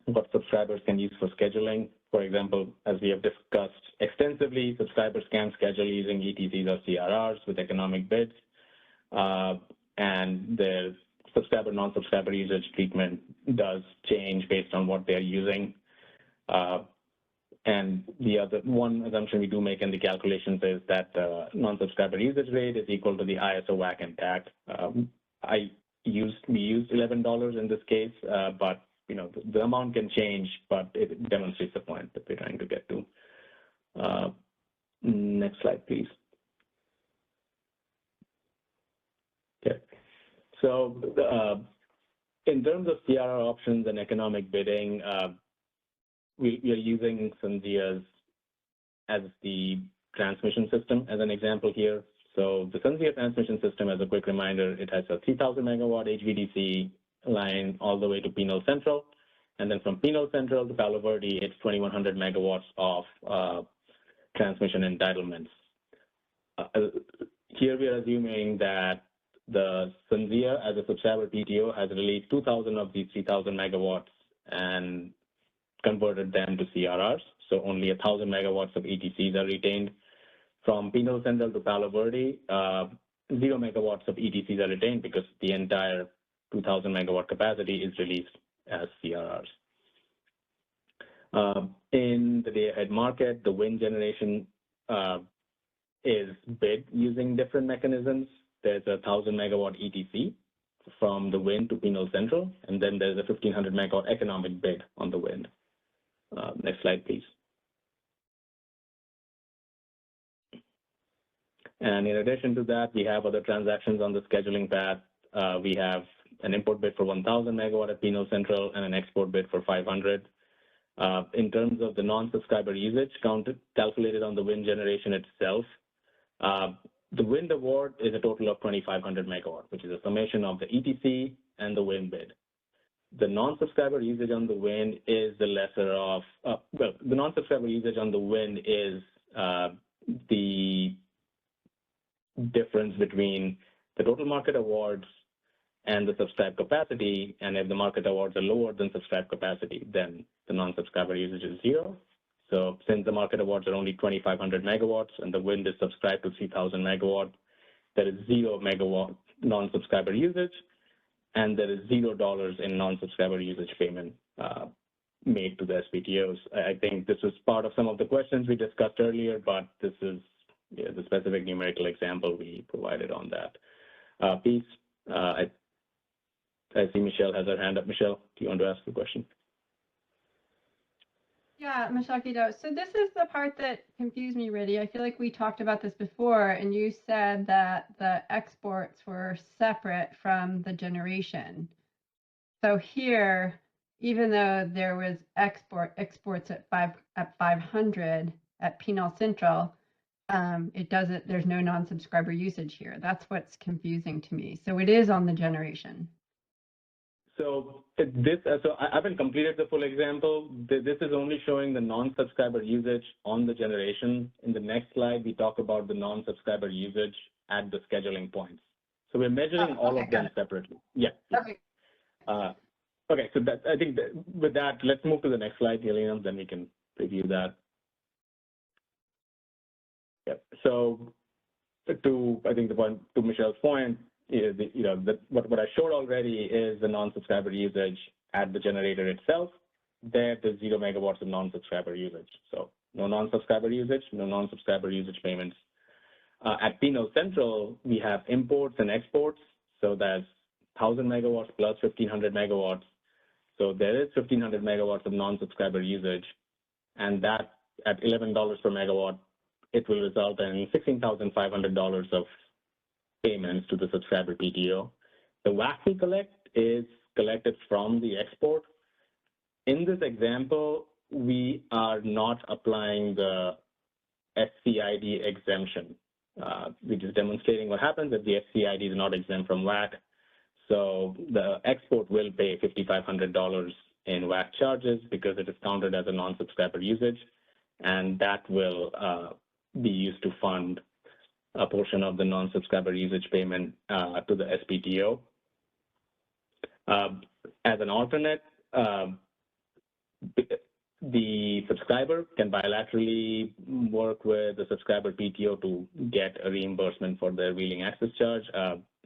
what subscribers can use for scheduling. For example, as we have discussed extensively, subscribers can schedule using ETCs or CRRs with economic bids, and the subscriber, non-subscriber usage treatment does change based on what they're using. And the other one assumption we do make in the calculations is that non-subscriber usage rate is equal to the ISO WAC and TAC. We used $11 in this case, but the amount can change, but it demonstrates the point that we're trying to get to. Next slide, please. Okay. So in terms of CRR options and economic bidding, we are using SunZia as the transmission system as an example here. So the SunZia transmission system, as a quick reminder, it has a 3,000 megawatt HVDC line all the way to Pinal Central. And then from Pinal Central to Palo Verde, it's 2,100 megawatts of transmission entitlements. Here we are assuming that the SunZia as a subscriber PTO has released 2,000 of these 3,000 megawatts and converted them to CRRs. So only 1,000 megawatts of ETCs are retained. From Pinal Central to Palo Verde, 0 megawatts of ETCs are retained because the entire 2,000 megawatt capacity is released as CRRs. In the day-ahead market, the wind generation is bid using different mechanisms. There's a 1,000 megawatt ETC from the wind to Pinal Central, and then there's a 1,500 megawatt economic bid on the wind. Next slide, please. And in addition to that, we have other transactions on the scheduling path. We have an import bid for 1,000 megawatt at Pinot Central and an export bid for 500. In terms of the non-subscriber usage calculated on the wind generation itself, the wind award is a total of 2,500 megawatt, which is a summation of the ETC and the wind bid. The non-subscriber usage on the wind is the lesser of, the non-subscriber usage on the wind is the difference between the total market awards and the subscribed capacity. And if the market awards are lower than subscribed capacity, then the non-subscriber usage is 0. So since the market awards are only 2,500 megawatts and the wind is subscribed to 3,000 megawatt, there is 0 megawatt non-subscriber usage, and there is $0 in non-subscriber usage payment made to the SPTOs. I think this was part of some of the questions we discussed earlier, but this is the specific numerical example we provided on that piece. I see Michelle has her hand up. Michelle, do you want to ask the question? Yeah, Michelle Kido. So this is the part that confused me, Riddy. I feel like we talked about this before, and you said that the exports were separate from the generation. So here, even though there was exports at 500 at Pinot Central, there's no non-subscriber usage here. That's what's confusing to me. So it is on the generation. So I haven't completed the full example. This is only showing the non-subscriber usage on the generation. In the next slide, we talk about the non-subscriber usage at the scheduling points. So we're measuring all of them separately. Yeah. Okay. Okay, so I think with that, let's move to the next slide, Helena, then we can review that. Yeah. So I think to Michelle's point, what I showed already is the non-subscriber usage at the generator itself. There's 0 megawatts of non-subscriber usage. So no non-subscriber usage, no non-subscriber usage payments. At Pinot Central, we have imports and exports. So that's 1,000 megawatts plus 1,500 megawatts. So there is 1,500 megawatts of non-subscriber usage. And that at $11 per megawatt, it will result in $16,500 of payments to the subscriber PTO. The WAC we collect is collected from the export. In this example, we are not applying the SCID exemption. We're just demonstrating what happens if the SCID is not exempt from WAC. So the export will pay $5,500 in WAC charges because it is counted as a non-subscriber usage, and that will be used to fund a portion of the non-subscriber usage payment to the SPTO. As an alternate, the subscriber can bilaterally work with the subscriber PTO to get a reimbursement for their wheeling access charge.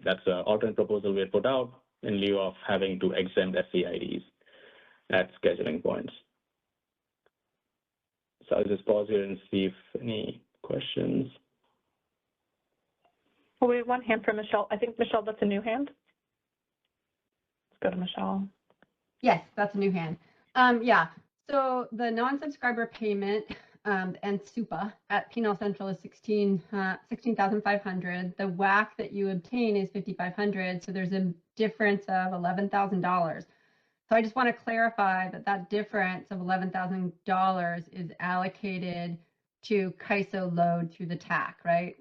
That's an alternate proposal we had put out in lieu of having to exempt SCIDs at scheduling points. So I'll just pause here and see if any questions. Oh, we have one hand from Michelle. I think, Michelle, that's a new hand. Let's go to Michelle. Yes, that's a new hand. Yeah, so the non-subscriber payment and SUPA at Pinot Central is $16,500. The WAC that you obtain is $5,500. So there's a difference of $11,000. So I just want to clarify that difference of $11,000 is allocated to CAISO load through the TAC, right?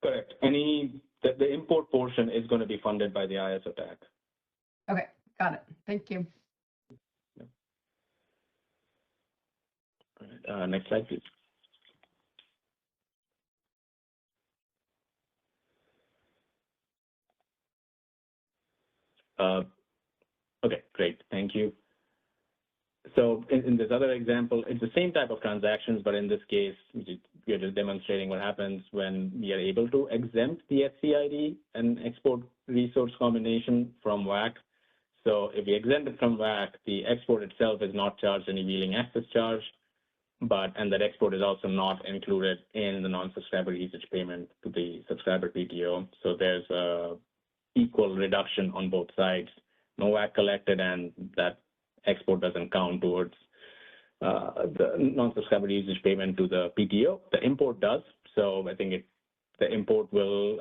Correct. The import portion is going to be funded by the ISO TAC. Okay, got it. Thank you. All right, next slide, please. Okay, great. Thank you. So in this other example, it's the same type of transactions, but in this case, we are just demonstrating what happens when we are able to exempt the SCID and export resource combination from WAC. So if we exempt it from WAC, the export itself is not charged any wheeling access charge, and that export is also not included in the non-subscriber usage payment to the subscriber PTO. So there's a equal reduction on both sides. No WAC collected, and that export doesn't count towards the non-subscriber usage payment to the PTO. The import does. So I think the import will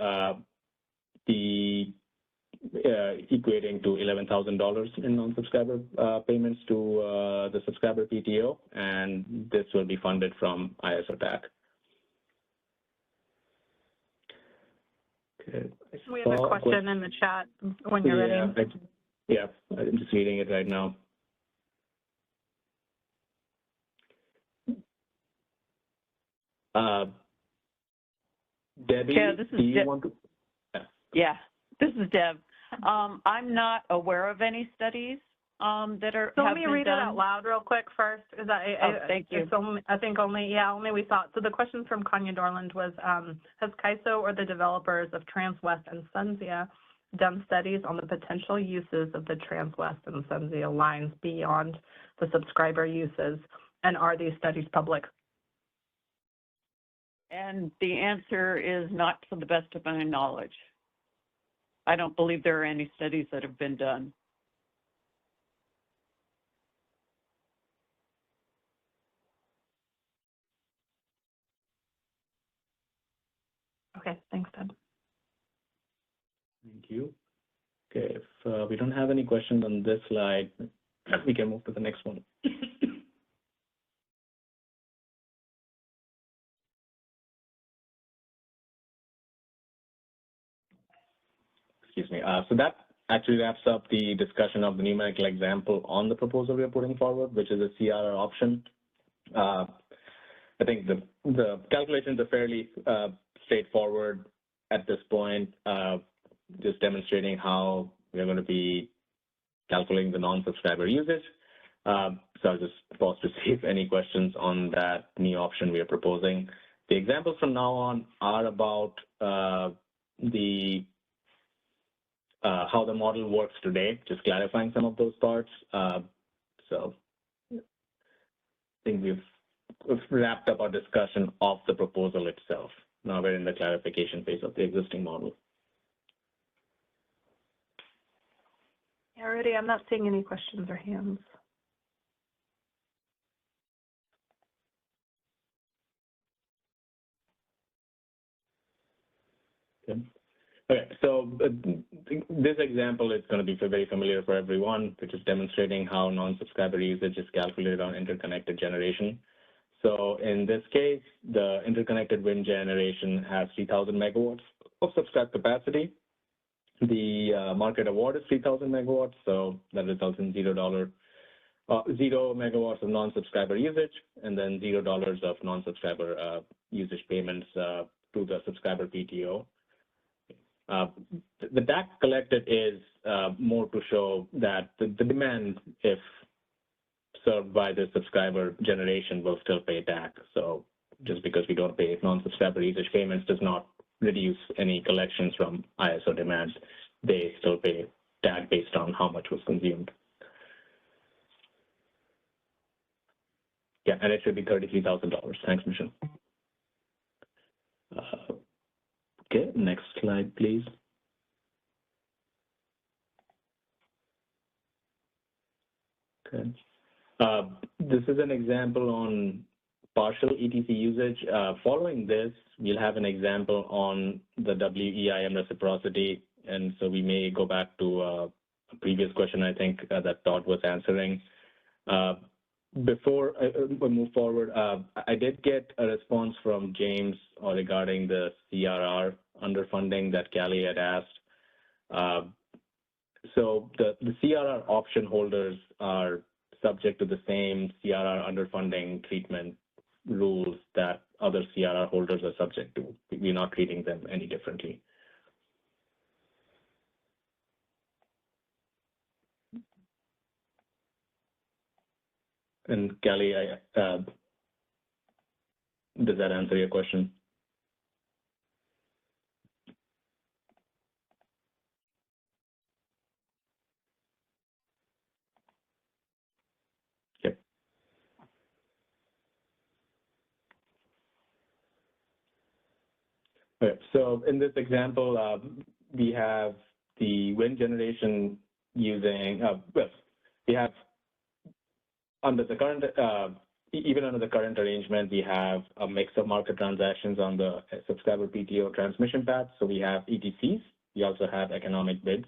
be equating to $11,000 in non-subscriber payments to the subscriber PTO, and this will be funded from ISO TAC. Okay. We have a question in the chat when you're ready. Yeah, I'm just reading it right now. Debbie, yeah, this is do you want to? Yeah, this is Deb. I'm not aware of any studies that are. So let me read it out loud real quick first. Is that? Thank you. Only, I think only we thought. So the question from Kanya Dorland was, has CAISO or the developers of Transwest and Sunzia done studies on the potential uses of the Transwest and Sunzia lines beyond the subscriber uses, and are these studies public? And the answer is not to the best of my knowledge. I don't believe there are any studies that have been done. Okay, thanks, Deb. Thank you. Okay, if we don't have any questions on this slide, we can move to the next one. Excuse me. So that actually wraps up the discussion of the numerical example on the proposal we are putting forward, which is a CRR option. I think the calculations are fairly straightforward at this point, just demonstrating how we're going to be calculating the non-subscriber usage. So I'll just pause to see if any questions on that new option we are proposing. The examples from now on are about how the model works today, just clarifying some of those parts. So I think we've wrapped up our discussion of the proposal itself. Now we're in the clarification phase of the existing model. Yeah, Rudy, I'm not seeing any questions or hands. Okay. Okay, so this example is going to be very familiar for everyone, which is demonstrating how non-subscriber usage is calculated on interconnected generation. So in this case, the interconnected wind generation has 3,000 megawatts of subscribed capacity. The market award is 3,000 megawatts, so that results in $0 megawatts of non-subscriber usage, and then $0 of non-subscriber usage payments to the subscriber PTO. The DAC collected is more to show that the demand, if served by the subscriber generation, will still pay DAC. So just because we don't pay non-subscriber usage payments does not reduce any collections from ISO demands. They still pay DAC based on how much was consumed. Yeah, and it should be $33,000. Thanks, Michelle. Okay, next slide, please. Okay. This is an example on partial ETC usage. Following this, we'll have an example on the WEIM reciprocity, and so we may go back to a previous question, I think, that Todd was answering. Before we move forward, I did get a response from James regarding the CRR underfunding that Callie had asked. So the CRR option holders are subject to the same CRR underfunding treatment rules that other CRR holders are subject to. We're not treating them any differently. And Callie, does that answer your question? Yep. Okay, so in this example, we have the wind generation using, we have under the current even under the current arrangement, we have a mix of market transactions on the subscriber PTO transmission path. So we have ETCs. We also have economic bids.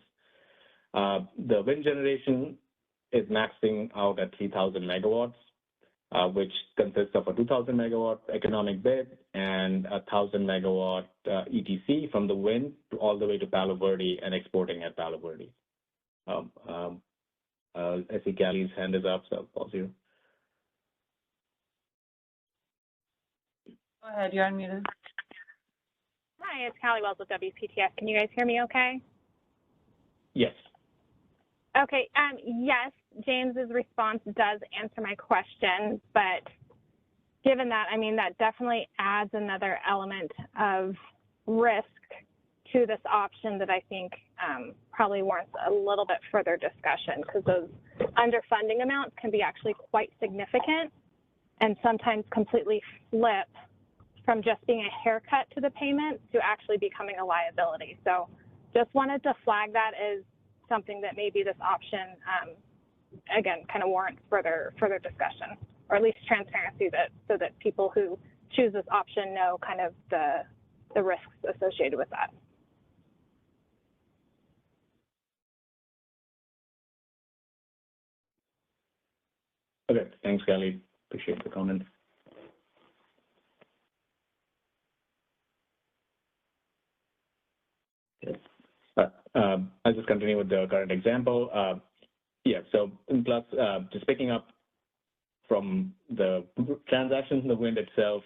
The wind generation is maxing out at 3,000 megawatts, which consists of a 2,000 megawatt economic bid and a 1,000 megawatt ETC from the wind to all the way to Palo Verde and exporting at Palo Verde. I see Callie's hand is up, so I'll pause you. Go ahead, you're unmuted. Hi, it's Callie Wells with WPTF. Can you guys hear me okay? Yes. Okay, yes, James's response does answer my question, but given that, I mean, that definitely adds another element of risk to this option that I think probably warrants a little bit further discussion, because those underfunding amounts can be actually quite significant and sometimes completely flip from just being a haircut to the payment to actually becoming a liability. So just wanted to flag that as something that maybe this option, again, kind of warrants further discussion, or at least transparency, so that people who choose this option know kind of the risks associated with that. Okay, thanks, Kelly. Appreciate the comment. Yes. I'll just continue with the current example. Yeah, so in plus, just picking up from the transaction, the wind itself,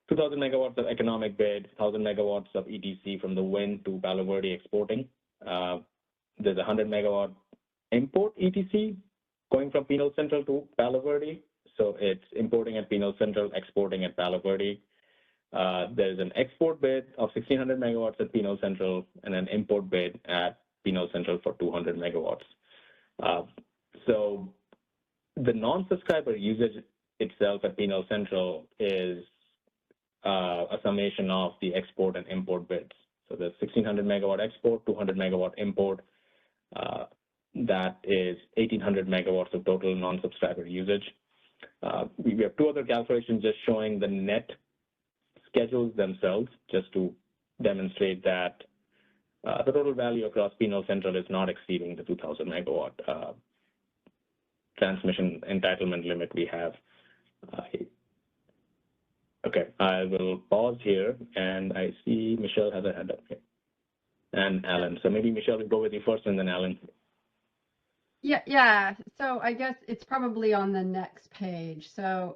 2,000 megawatts of economic bid, 1,000 megawatts of ETC from the wind to Palo Verde exporting. There's a 100 megawatt import ETC going from Pinal Central to Palo Verde. So it's importing at Pinal Central, exporting at Palo Verde. There's an export bid of 1,600 megawatts at Pinal Central and an import bid at Pinal Central for 200 megawatts. So the non-subscriber usage itself at Pinal Central is a summation of the export and import bids. So the 1,600 megawatt export, 200 megawatt import, that is 1,800 megawatts of total non-subscriber usage. We have two other calculations just showing the net schedules themselves, just to demonstrate that the total value across Pinal Central is not exceeding the 2,000 megawatt transmission entitlement limit we have. Okay, I will pause here, and I see Michelle has a hand up here, and Alan. So maybe Michelle will go with you first, and then Alan. Yeah. So I guess it's probably on the next page. So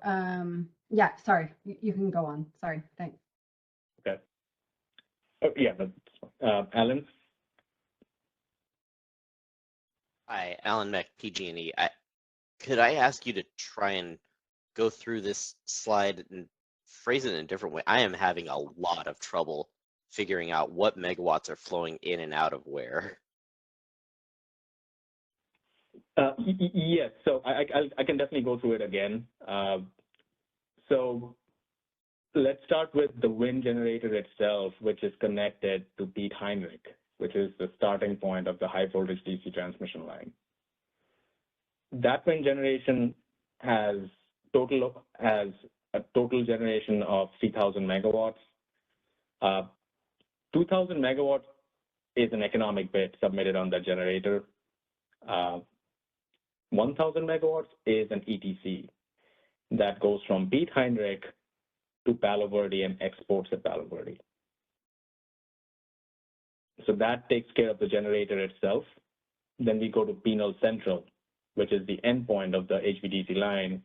yeah, sorry, you can go on. Sorry, thanks. Okay. Oh, yeah, Alan. Hi, Alan Meck, PG&E. Could I ask you to try and go through this slide and phrase it in a different way? I am having a lot of trouble figuring out what megawatts are flowing in and out of where. Yes, so I can definitely go through it again. So let's start with the wind generator itself, which is connected to Piet Heinrich, which is the starting point of the high voltage DC transmission line. That wind generation has a total generation of 3,000 megawatts. 2,000 megawatts is an economic bid submitted on the generator. 1,000 megawatts is an ETC that goes from Piet Heinrich to Palo Verde and exports at Palo Verde. So that takes care of the generator itself. Then we go to Pinal Central, which is the endpoint of the HVDC line.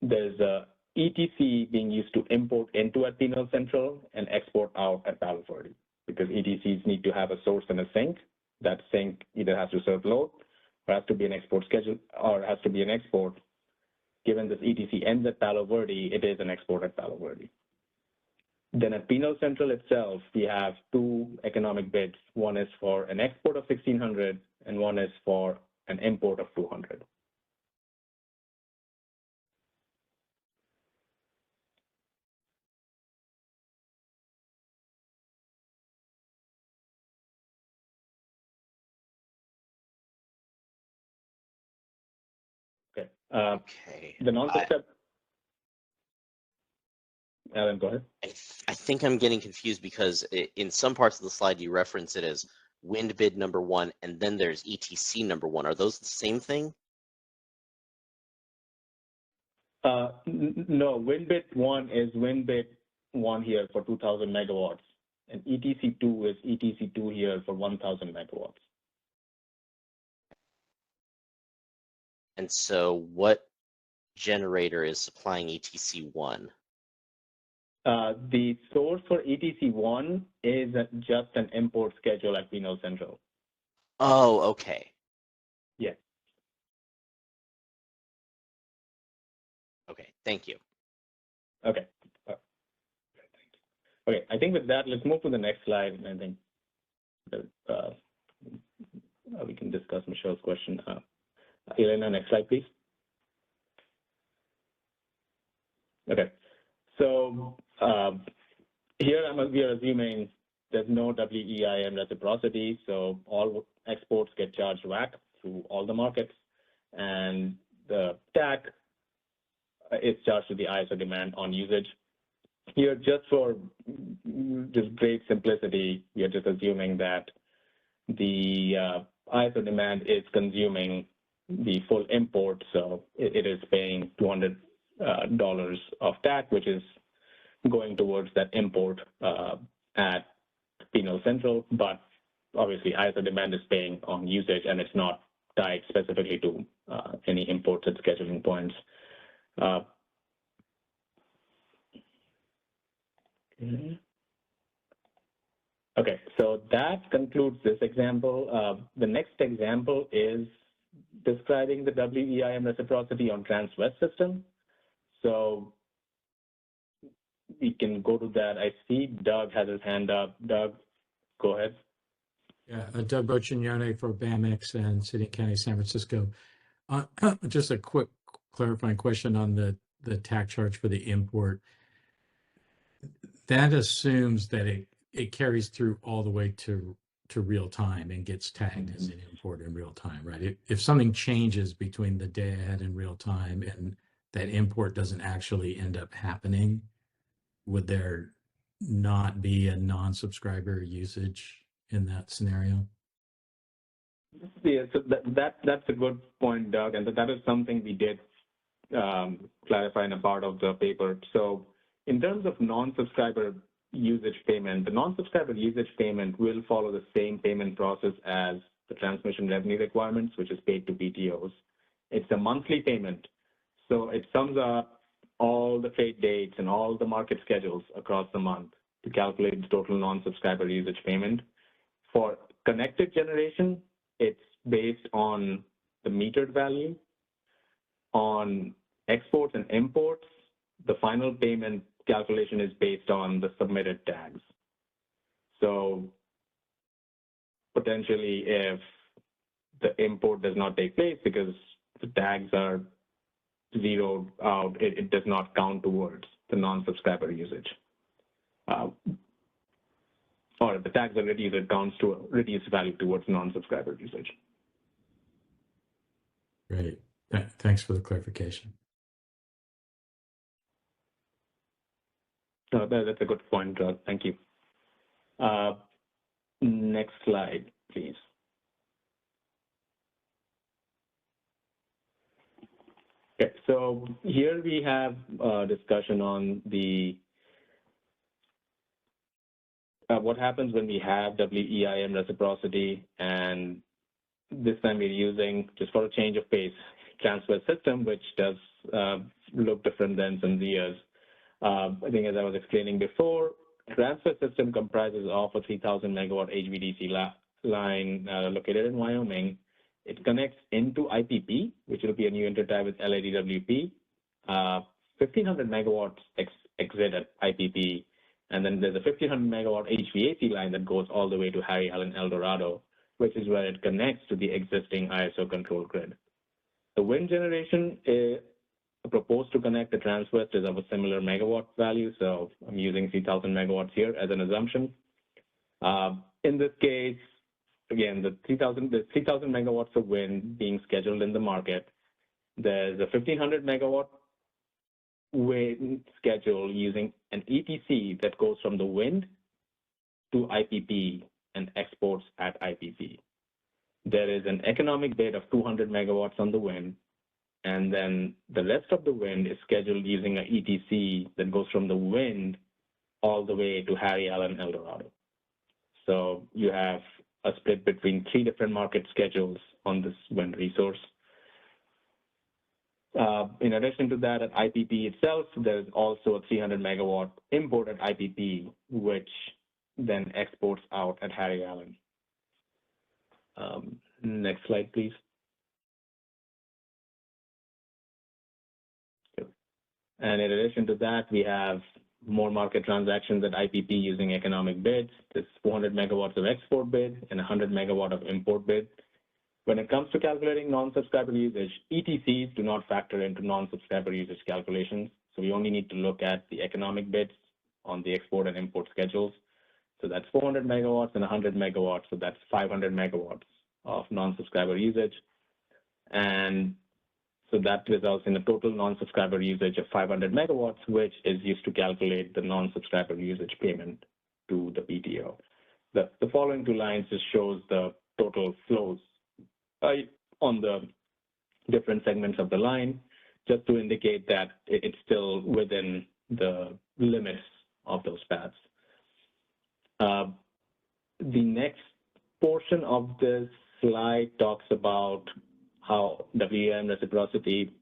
There's a ETC being used to import into at Pinal Central and export out at Palo Verde, because ETCs need to have a source and a sink. That sink either has to serve load, or has to be an export schedule, or has to be an export. Given this ETC ends at Palo Verde, it is an export at Palo Verde. Then at Pinal Central itself, we have two economic bids. One is for an export of 1,600, and one is for an import of 200. Okay. Okay. The non-subscriber. Alan, go ahead. I think I'm getting confused because in some parts of the slide you reference it as wind bid number 1, and then there's ETC number 1. Are those the same thing? No, wind bid 1 is wind bid 1 here for 2,000 megawatts, and ETC 2 is ETC 2 here for 1,000 megawatts. And so what generator is supplying ETC 1? The source for ETC 1 is just an import schedule at Pinot Central. Oh, okay. Yes. Okay, thank you. Okay. Okay, I think with that, let's move to the next slide. And I think that, we can discuss Michelle's question. Elena, next slide, please. Okay, so here we are assuming there's no WEIM reciprocity, so all exports get charged WAC through all the markets, and the TAC is charged to the ISO demand on usage. Here, just for just great simplicity, we are just assuming that the ISO demand is consuming the full import, so it is paying $200 of TAC, which is going towards that import at Pinot Central, but obviously ISO demand is paying on usage, and it's not tied specifically to any imports at scheduling points. Okay, so that concludes this example. The next example is describing the WEIM reciprocity on Trans-West system. So we can go to that. I see Doug has his hand up. Doug, go ahead. Yeah, Doug Boccignone for BAMX and City and County San Francisco. Just a quick clarifying question on the TAC charge for the import. That assumes that it carries through all the way to real time and gets tagged as an import in real time, right? If something changes between the day ahead and real time and that import doesn't actually end up happening, would there not be a non-subscriber usage in that scenario? Yeah, so that's a good point, Doug, and that is something we did clarify in a part of the paper. So in terms of non-subscriber usage payment, the non-subscriber usage payment will follow the same payment process as the transmission revenue requirements, which is paid to PTOs. It's a monthly payment, so it sums up all the trade dates and all the market schedules across the month to calculate the total non-subscriber usage payment. For connected generation, it's based on the metered value. On exports and imports, the final payment calculation is based on the submitted tags. So potentially, if the import does not take place because the tags are zeroed out, it does not count towards the non-subscriber usage. Or if the tags are reduced, it counts to a reduced value towards non-subscriber usage. Great. Thanks for the clarification. That's a good point, Doug. Thank you. Next slide, please. Okay, so here we have a discussion on the what happens when we have WEIM reciprocity, and this time we're using, just for a change of pace, transfer system, which does look different than SunZia's. I think as I was explaining before, transfer system comprises of a 3,000 megawatt HVDC line located in Wyoming. It connects into IPP, which will be a new intertie with LADWP. 1,500 megawatts exit at IPP, and then there's a 1,500 megawatt HVAC line that goes all the way to Harry Helen El Dorado, which is where it connects to the existing ISO control grid. The wind generation is proposed to connect the Trans-West is of a similar megawatt value, so I'm using 3,000 megawatts here as an assumption. In this case, again, the 3,000 megawatts of wind being scheduled in the market. There's a 1,500 megawatt wind schedule using an ETC that goes from the wind to IPP and exports at IPP. There is an economic bid of 200 megawatts on the wind, and then the rest of the wind is scheduled using an ETC that goes from the wind all the way to Harry Allen, El Dorado. So you have a split between 3 different market schedules on this wind resource. In addition to that, at IPP itself, there's also a 300 megawatt imported IPP, which then exports out at Harry Allen. Next slide, please. And in addition to that, we have more market transactions at IPP using economic bids. There's 400 megawatts of export bid and 100 megawatt of import bid. When it comes to calculating non-subscriber usage, ETCs do not factor into non-subscriber usage calculations. So we only need to look at the economic bids on the export and import schedules. So that's 400 megawatts and 100 megawatts. So that's 500 megawatts of non-subscriber usage. And so that results in a total non-subscriber usage of 500 megawatts, which is used to calculate the non-subscriber usage payment to the PTO. The following 2 lines just shows the total flows on the different segments of the line, just to indicate that it's still within the limits of those paths. The next portion of this slide talks about how WEM reciprocity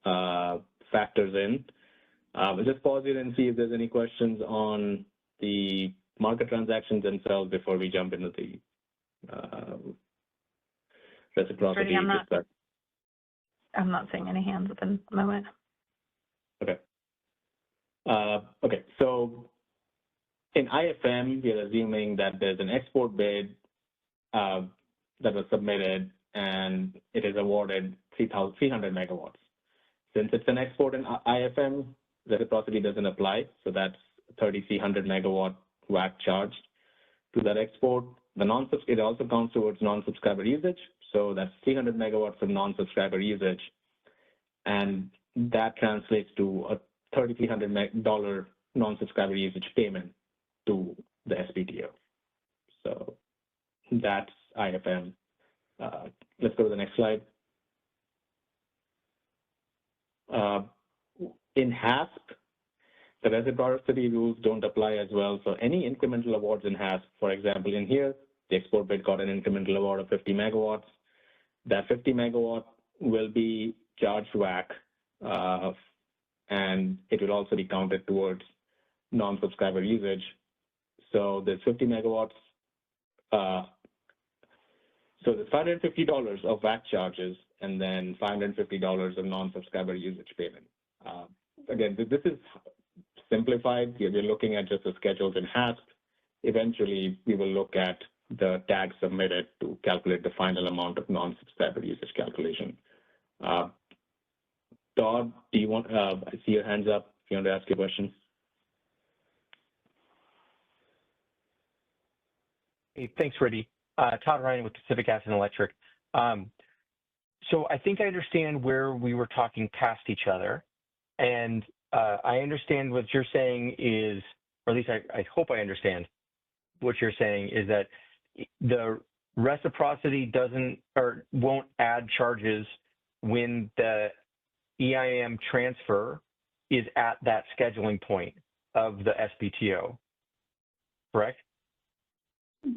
factors in. We'll just pause here and see if there's any questions on the market transactions themselves before we jump into the reciprocity. I'm not seeing any hands at the moment. Okay. Okay, so in IFM, we are assuming that there's an export bid that was submitted and it is awarded 300 megawatts. Since it's an export in IFM, reciprocity doesn't apply, so that's 3,300 megawatt WACC charged to that export. It also counts towards non-subscriber usage, so that's 300 megawatts of non-subscriber usage, and that translates to a $3,300 non-subscriber usage payment to the SPTO. So that's IFM. Let's go to the next slide. In HASP, the reciprocity rules don't apply as well. So any incremental awards in HASP, for example, in here, the export bid got an incremental award of 50 megawatts. That 50 megawatt will be charged WACC, and it will also be counted towards non-subscriber usage. So there's 50 megawatts. So there's $550 of WACC charges and then $550 of non-subscriber usage payment. Again, this is simplified. We're looking at just the schedules in HASP. Eventually, we will look at the tag submitted to calculate the final amount of non-subscriber usage calculation. Todd, do you want, I see your hands up if you want to ask a question. Hey, thanks, Reddy. Todd Ryan with Pacific Gas and Electric. So I think I understand where we were talking past each other. And I understand what you're saying is, or at least I hope I understand what you're saying is that the reciprocity doesn't or won't add charges when the EIM transfer is at that scheduling point of the SPTO, correct?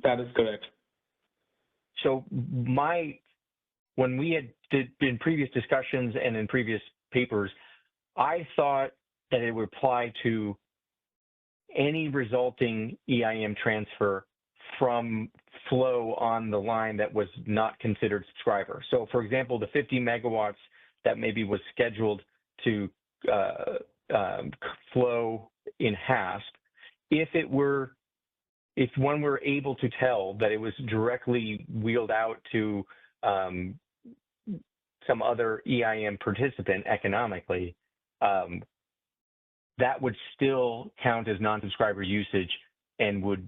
That is correct. So when we had in previous discussions and in previous papers, I thought that it would apply to any resulting EIM transfer from flow on the line that was not considered subscriber. So for example, the 50 megawatts that maybe was scheduled to flow in HASP, if one were able to tell that it was directly wheeled out to some other EIM participant economically, that would still count as non-subscriber usage and would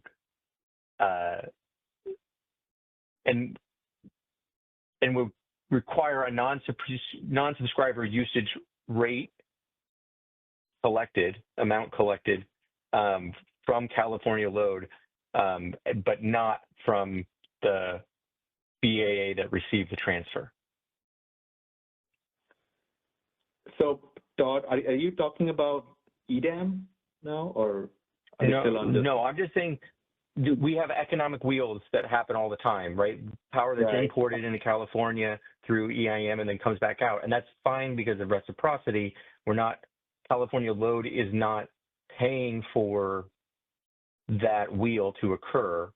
would require a non-subscriber usage rate amount collected from California load, but not from the BAA that received the transfer. So, Todd, are you talking about EDAM now, or are you still on this? No, I'm just saying we have economic wheels that happen all the time, right? Power that's imported into California through EIM and then comes back out. And that's fine because of reciprocity. California load is not paying for that wheel to occur.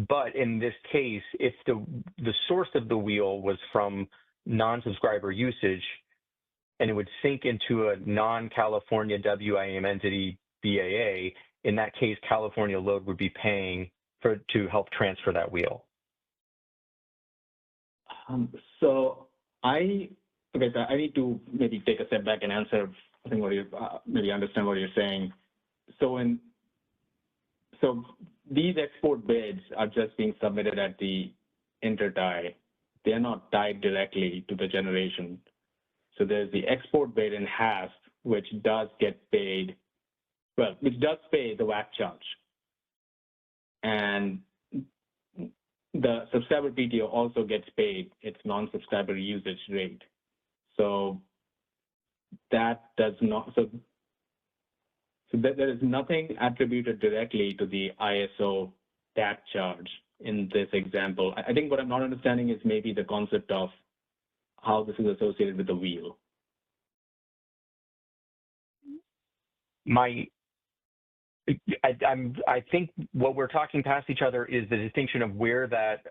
But in this case, if the source of the wheel was from non-subscriber usage, and it would sink into a non-California WIM entity BAA, in that case, California load would be paying to help transfer that wheel. So I need to maybe take a step back and answer, I think, maybe understand what you're saying. So these export bids are just being submitted at the intertie. They are not tied directly to the generation. So there's the export bid in HASP, which does get paid, which does pay the WAC charge. And the subscriber PTO also gets paid its non-subscriber usage rate. So that does not, so there is nothing attributed directly to the ISO TAC charge in this example. I think what I'm not understanding is maybe the concept of how this is associated with the wheel. I think what we're talking past each other is the distinction of where that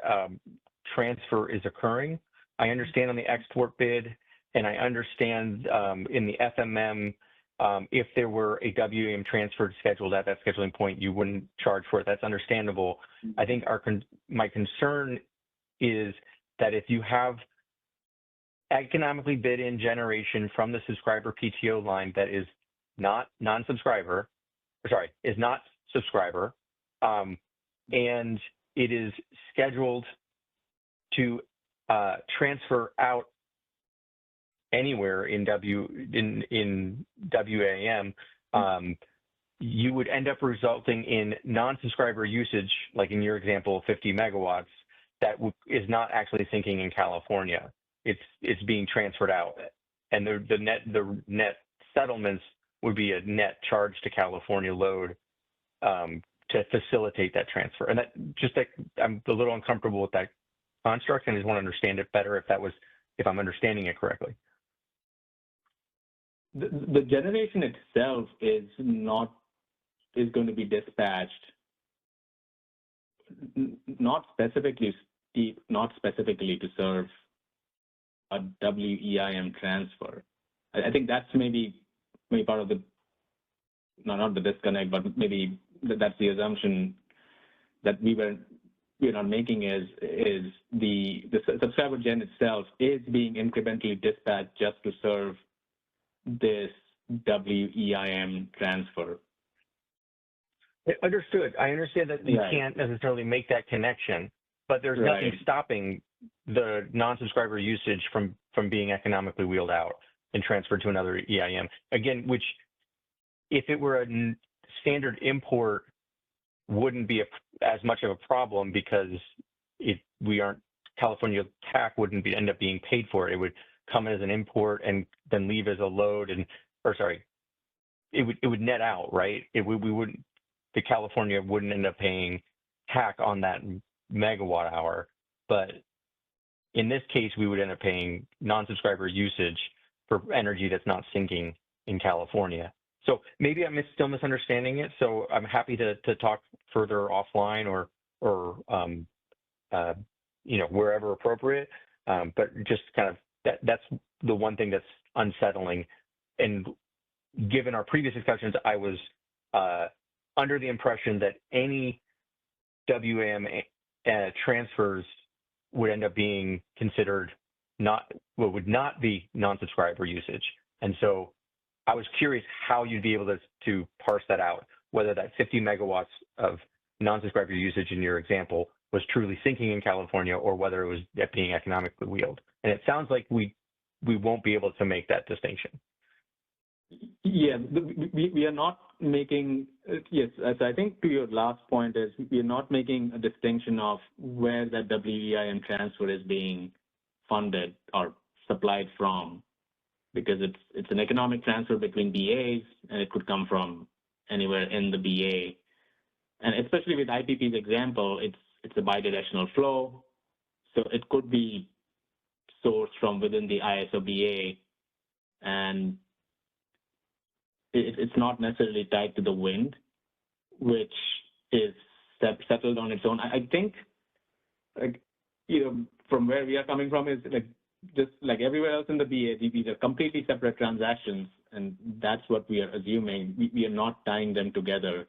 transfer is occurring. I understand on the export bid, and I understand in the FMM, if there were a WM transfer scheduled at that scheduling point, you wouldn't charge for it. That's understandable. I think my concern is that if you have economically bid in generation from the subscriber PTO line that is not non-subscriber, is not subscriber, and it is scheduled to transfer out anywhere in WAM, you would end up resulting in non-subscriber usage, like in your example, 50 megawatts, that is not actually sinking in California. It's being transferred out, and the net settlements would be a net charge to California load to facilitate that transfer. And I'm a little uncomfortable with that construct, and I just want to understand it better if I'm understanding it correctly. The generation itself is going to be dispatched not specifically to serve a WEIM transfer. I think that's maybe part of the not the disconnect, but maybe that's the assumption that we're not making is the subscriber gen itself is being incrementally dispatched just to serve this WEIM transfer. Understood. I understand that you can't necessarily make that connection, but there's nothing stopping the non-subscriber usage from being economically wheeled out and transferred to another EIM. Again, which if it were a standard import wouldn't be as much of a problem because California TAC wouldn't end up being paid for it. It would come as an import and then leave as a load it would net out, right? The California wouldn't end up paying TAC on that megawatt hour, but in this case, we would end up paying non-subscriber usage for energy that's not sinking in California. So maybe I'm still misunderstanding it. So I'm happy to talk further offline or wherever appropriate. But just kind of that's the one thing that's unsettling. And given our previous discussions, I was under the impression that any WAM transfers would end up being considered would not be non-subscriber usage. And so I was curious how you'd be able to parse that out, whether that 50 megawatts of non-subscriber usage in your example was truly sinking in California or whether it was being economically wheeled. And it sounds like we won't be able to make that distinction. Yeah, we are not making, yes, as I think to your last point is we are not making a distinction of where that WEIM transfer is being funded or supplied from, because it's an economic transfer between BAs, and it could come from anywhere in the BA. And especially with IPP's example, it's a bidirectional flow, so it could be sourced from within the ISO BA, and it's not necessarily tied to the wind, which is settled on its own. I think, like, from where we are coming from is like just like everywhere else in the BA, these are completely separate transactions, and that's what we are assuming. We are not tying them together.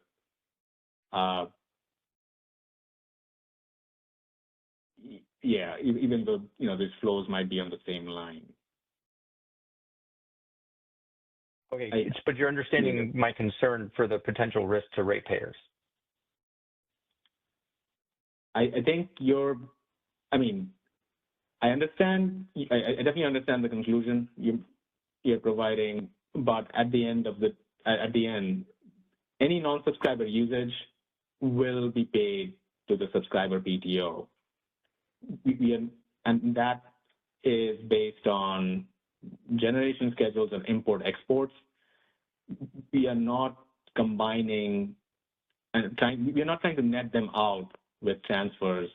Yeah, even though these flows might be on the same line. Okay, but you're understanding my concern for the potential risk to ratepayers. I think I understand. I definitely understand the conclusion you're providing, but at the end, any non-subscriber usage will be paid to the subscriber PTO. And that is based on generation schedules and import-exports. We are not combining and we're not trying to net them out with transfers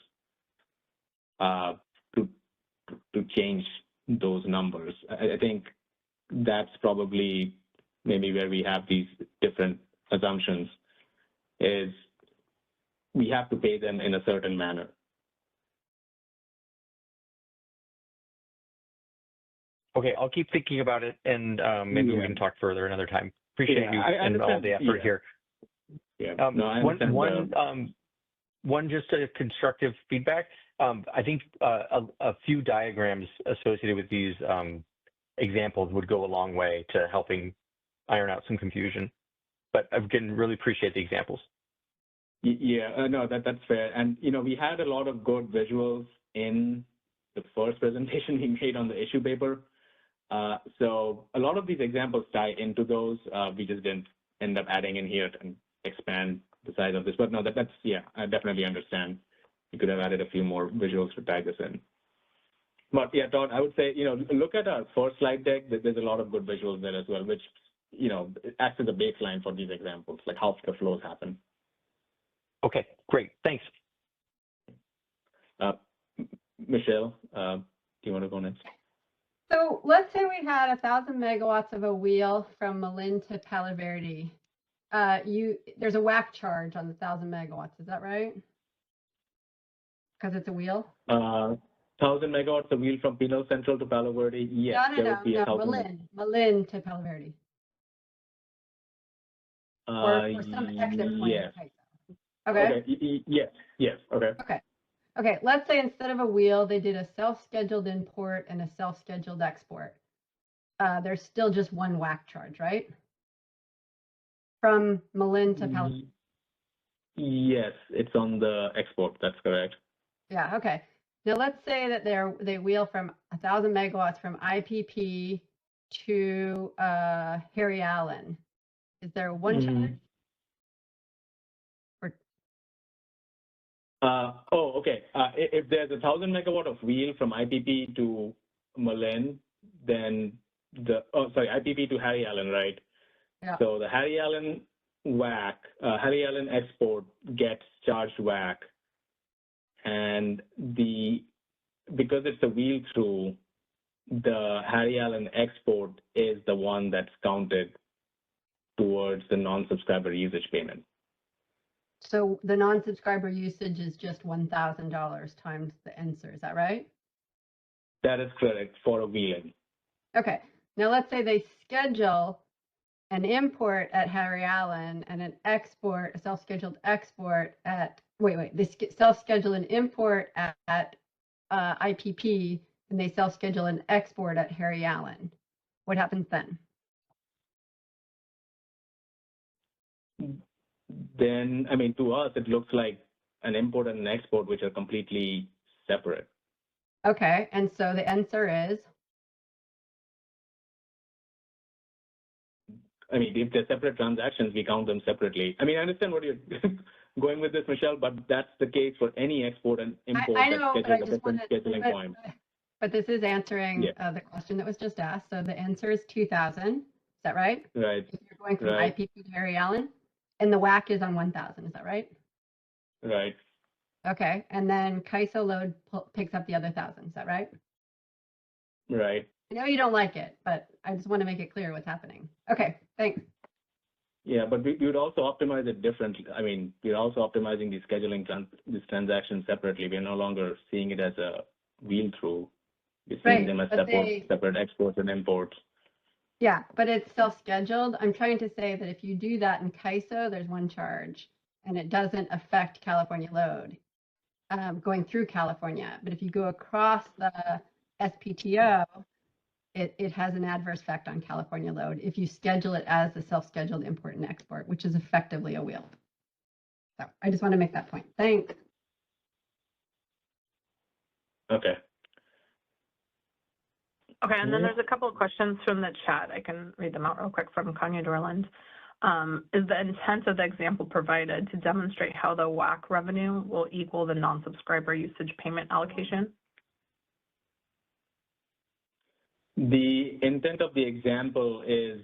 to change those numbers. I think that's probably maybe where we have these different assumptions, is we have to pay them in a certain manner. Okay, I'll keep thinking about it, and maybe we can talk further another time. Appreciate you and all the effort here. Yeah. No, I understand. One just a constructive feedback. I think a few diagrams associated with these examples would go a long way to helping iron out some confusion. But again, really appreciate the examples. Yeah, no, that's fair. And we had a lot of good visuals in the first presentation we made on the issue paper. So a lot of these examples tie into those. We just didn't end up adding in here and expand the size of this. But no, that's yeah, I definitely understand. You could have added a few more visuals to tie this in. But yeah, Todd, I would say, look at our first slide deck. There's a lot of good visuals there as well, which, acts as a baseline for these examples, like how the flows happen. Okay, great. Thanks. Michelle, do you want to go next? So let's say we had 1,000 megawatts of a wheel from Malin to Palo Verde. There's a WAC charge on the 1,000 megawatts. Is that right? Because it's a wheel? 1,000 megawatts a wheel from Pinal Central to Palo Verde. Yes, there would be 1,000. Malin to Palo Verde. Or some exit point. Yes. Okay. Yes. Okay. Okay. Let's say instead of a wheel, they did a self-scheduled import and a self-scheduled export. There's still just one WAC charge, right? From Malin to Palo Verde. Yes, it's on the export. That's correct. Yeah. Okay. Now let's say that they wheel from 1,000 megawatts from IPP to Harry Allen. Is there one charge? Okay. If there's 1,000 megawatt of wheel from IPP to Malin, then IPP to Harry Allen, right? Yeah. So the Harry Allen WAC, Harry Allen export gets charged WAC, and because it's a wheel through, the Harry Allen export is the one that's counted towards the non-subscriber usage payment. So the non-subscriber usage is just $1,000 times the NSER, is that right? That is correct for a wheeling. Okay. Now let's say they schedule an import at Harry Allen and an export, a self-scheduled export at, they self-schedule an import at IPP and they self-schedule an export at Harry Allen. What happens then? Then, to us, it looks like an import and an export, which are completely separate. Okay, and so the answer is? I mean, if they're separate transactions, we count them separately. I mean, I understand what you're going with this, Michelle, but that's the case for any export and import I know, that's but I scheduled at just different wanted, scheduling point. but this is answering Yeah. the question that was just asked. So the answer is 2,000. Is that right? Right. If you're going from Right. IPP to Harry Allen, and the WAC is on 1,000. Is that right? Right. Okay. And then KISO load picks up the other 1,000. Is that right? Right. I know you don't like it, but I just want to make it clear what's happening. Okay. Thanks. Yeah, but we would also optimize it differently. I mean, we're also optimizing the scheduling these transactions separately. We're no longer seeing it as a wheel through. We're seeing Right, them as but separate exports and imports. Yeah, but it's self-scheduled. I'm trying to say that if you do that in KISO, there's one charge, and it doesn't affect California load going through California. But if you go across the SPTO, it has an adverse effect on California load if you schedule it as a self-scheduled import and export, which is effectively a wheel. So I just want to make that point. Thanks. Okay. Okay, and then there's a couple of questions from the chat. I can read them out real quick from Kanya Dorland. Is the intent of the example provided to demonstrate how the WAC revenue will equal the non-subscriber usage payment allocation? The intent of the example is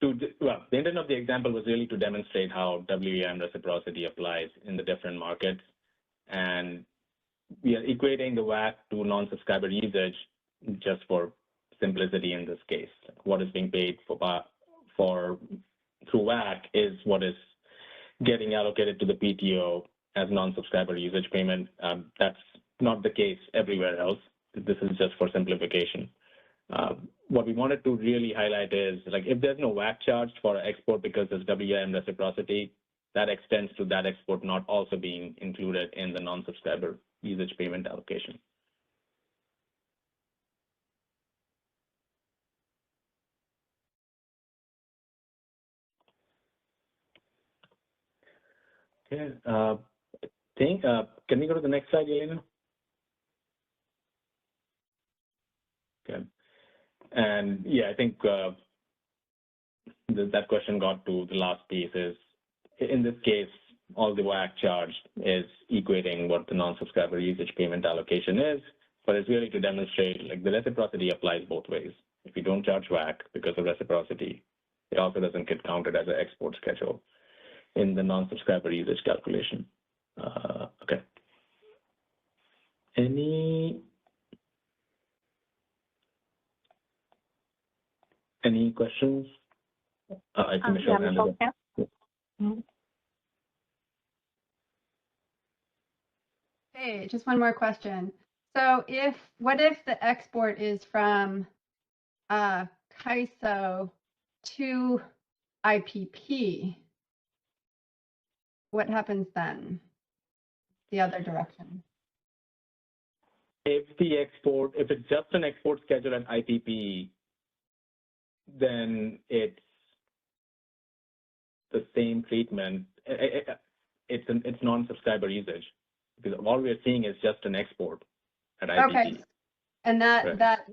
the intent of the example was really to demonstrate how WEM reciprocity applies in the different markets. And we are equating the WAC to non-subscriber usage just for simplicity in this case. What is being paid for through WAC is what is getting allocated to the PTO as non-subscriber usage payment. That's not the case everywhere else. This is just for simplification. What we wanted to really highlight is, like, if there's no WAC charged for export because there's WIM reciprocity, that extends to that export not also being included in the non-subscriber usage payment allocation. Okay, can we go to the next slide, Elena? Okay. And yeah, I think that question got to the last piece is, in this case, all the WAC charged is equating what the non-subscriber usage payment allocation is, but it's really to demonstrate, like, the reciprocity applies both ways. If you don't charge WAC because of reciprocity, it also doesn't get counted as an export schedule in the non-subscriber usage calculation. Okay. Any questions? I think Michelle handled it. Mm-hmm. Hey, just one more question. So what if the export is from KISO to IPP? What happens then? The other direction. If it's just an export schedule at IPP, then it's the same treatment. It's non-subscriber usage, because all we're seeing is just an export at IPP. Okay, and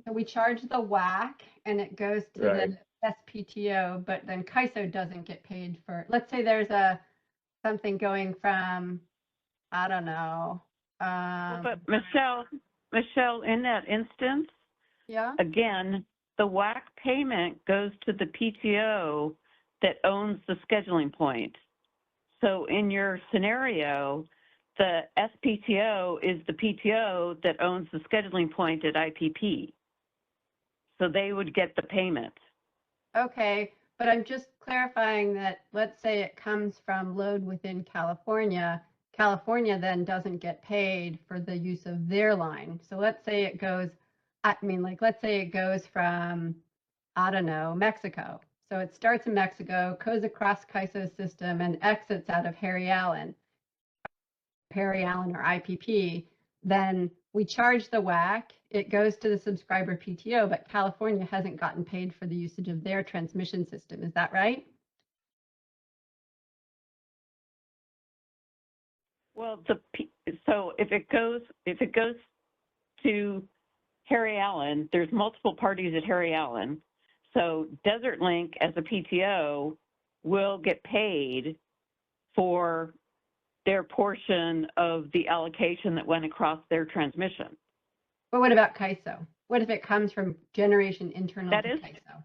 so we charge the WAC and it goes to the SPTO, but then KISO doesn't get paid for. Let's say there's something going from, I don't know. But Michelle, in that instance, yeah. Again, the WAC payment goes to the PTO that owns the scheduling point. So in your scenario, the SPTO is the PTO that owns the scheduling point at IPP. So they would get the payment. Okay, but I'm just clarifying that, let's say it comes from load within California. California then doesn't get paid for the use of their line. So let's say it goes, let's say it goes from, I don't know, Mexico. So it starts in Mexico, goes across KISO's system and exits out of Harry Allen or IPP. Then we charge the WAC, it goes to the subscriber PTO, but California hasn't gotten paid for the usage of their transmission system. Is that right? Well, so if it goes to Harry Allen, there's multiple parties at Harry Allen. So Desert Link as a PTO will get paid for their portion of the allocation that went across their transmission. But what about CAISO? What if it comes from generation internal That to is- CAISO?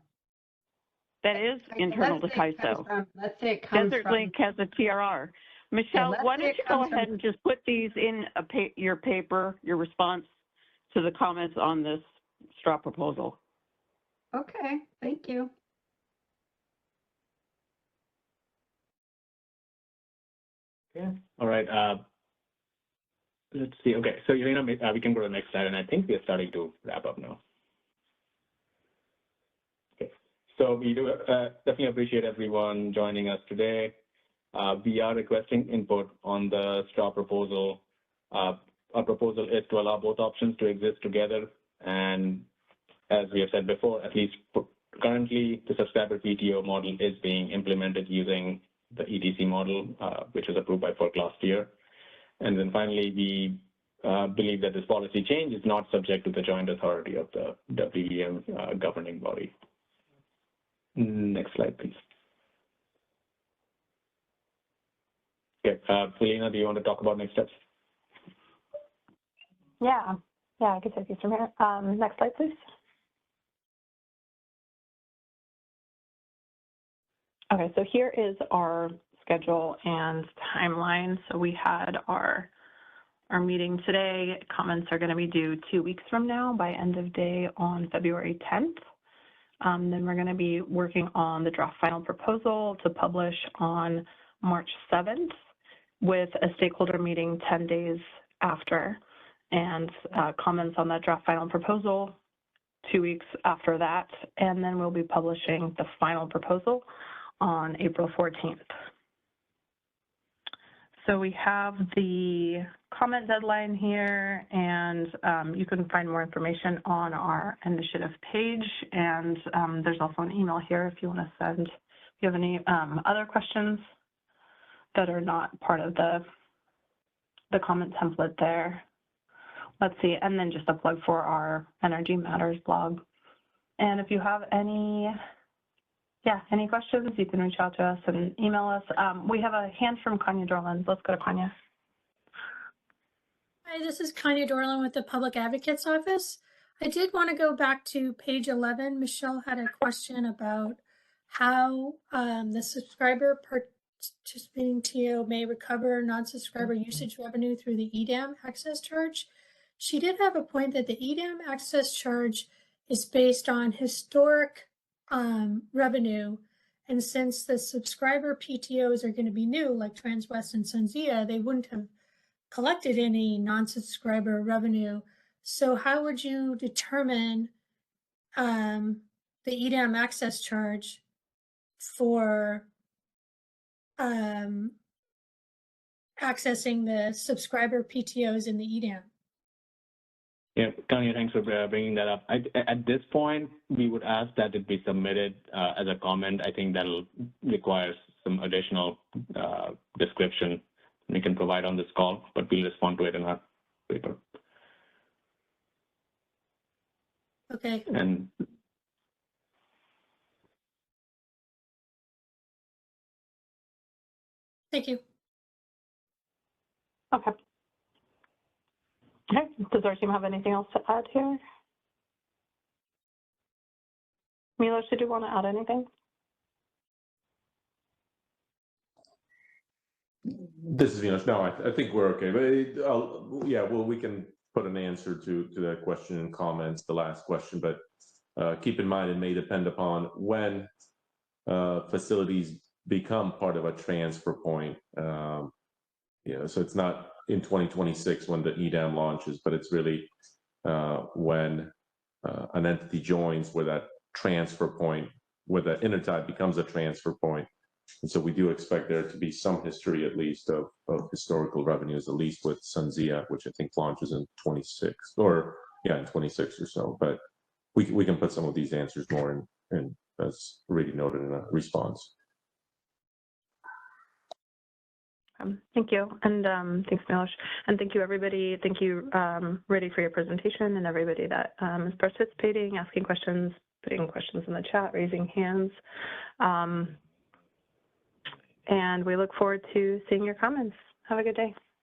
That is internal to CAISO. Let's say it comes Desert from. Link has a TRR. Michelle, let's why say don't it you go comes ahead from- and just put these in your paper, your response to the comments on this straw proposal. Okay, thank you. Yeah. All right. Let's see. Okay. So, Elena, we can go to the next slide, and I think we are starting to wrap up now. Okay. So we do definitely appreciate everyone joining us today. We are requesting input on the straw proposal. Our proposal is to allow both options to exist together. And as we have said before, at least currently, the subscriber PTO model is being implemented using the ETC model, which was approved by FERC last year. And then finally, we believe that this policy change is not subject to the joint authority of the WEM governing body. Next slide, please. Okay, Elena, do you want to talk about next steps? Yeah, I can take you from here. Next slide, please. Okay, so here is our schedule and timeline. So we had our meeting today. Comments are going to be due 2 weeks from now by end of day on February 10th. Then we're going to be working on the draft final proposal to publish on March 7th with a stakeholder meeting 10 days after, and comments on that draft final proposal 2 weeks after that. And then we'll be publishing the final proposal on April 14th. So we have the comment deadline here, and you can find more information on our initiative page. And there's also an email here if you want to send, if you have any other questions that are not part of the comment template there. Let's see, and then just a plug for our Energy Matters blog. And if you have any questions, you can reach out to us and email us. We have a hand from Kanya Dorland. Let's go to Kanya. Hi, this is Kanya Dorland with the Public Advocate's Office. I did want to go back to page 11. Michelle had a question about how the subscriber participating TO may recover non-subscriber usage revenue through the EDAM access charge. She did have a point that the EDAM access charge is based on historic revenue. And since the subscriber PTOs are going to be new, like Transwest and SunZia, they wouldn't have collected any non-subscriber revenue. So how would you determine the EDAM access charge for accessing the subscriber PTOs in the EDAM? Yeah, Kanya, thanks for bringing that up. At this point, we would ask that it be submitted as a comment. I think that'll require some additional description we can provide on this call, but we'll respond to it in our paper. Okay. And thank you. Okay. Okay, does our team have anything else to add here? Milos, did you want to add anything? This is Venus. No, I think we're okay. But yeah, well, we can put an answer to that question in comments, the last question. But keep in mind, it may depend upon when facilities become part of a transfer point. So it's not in 2026 when the EDAM launches, but it's really when an entity joins where that transfer point, where the intertie becomes a transfer point. And so we do expect there to be some history, at least, of historical revenues, at least with SunZia, which I think launches in 26, or yeah, in 26 or so. But we can put some of these answers more in as already noted in a response. Thank you, and thanks, Milosh, and thank you, everybody. Thank you, Reddy, for your presentation, and everybody that is participating, asking questions, putting questions in the chat, raising hands. And we look forward to seeing your comments. Have a good day.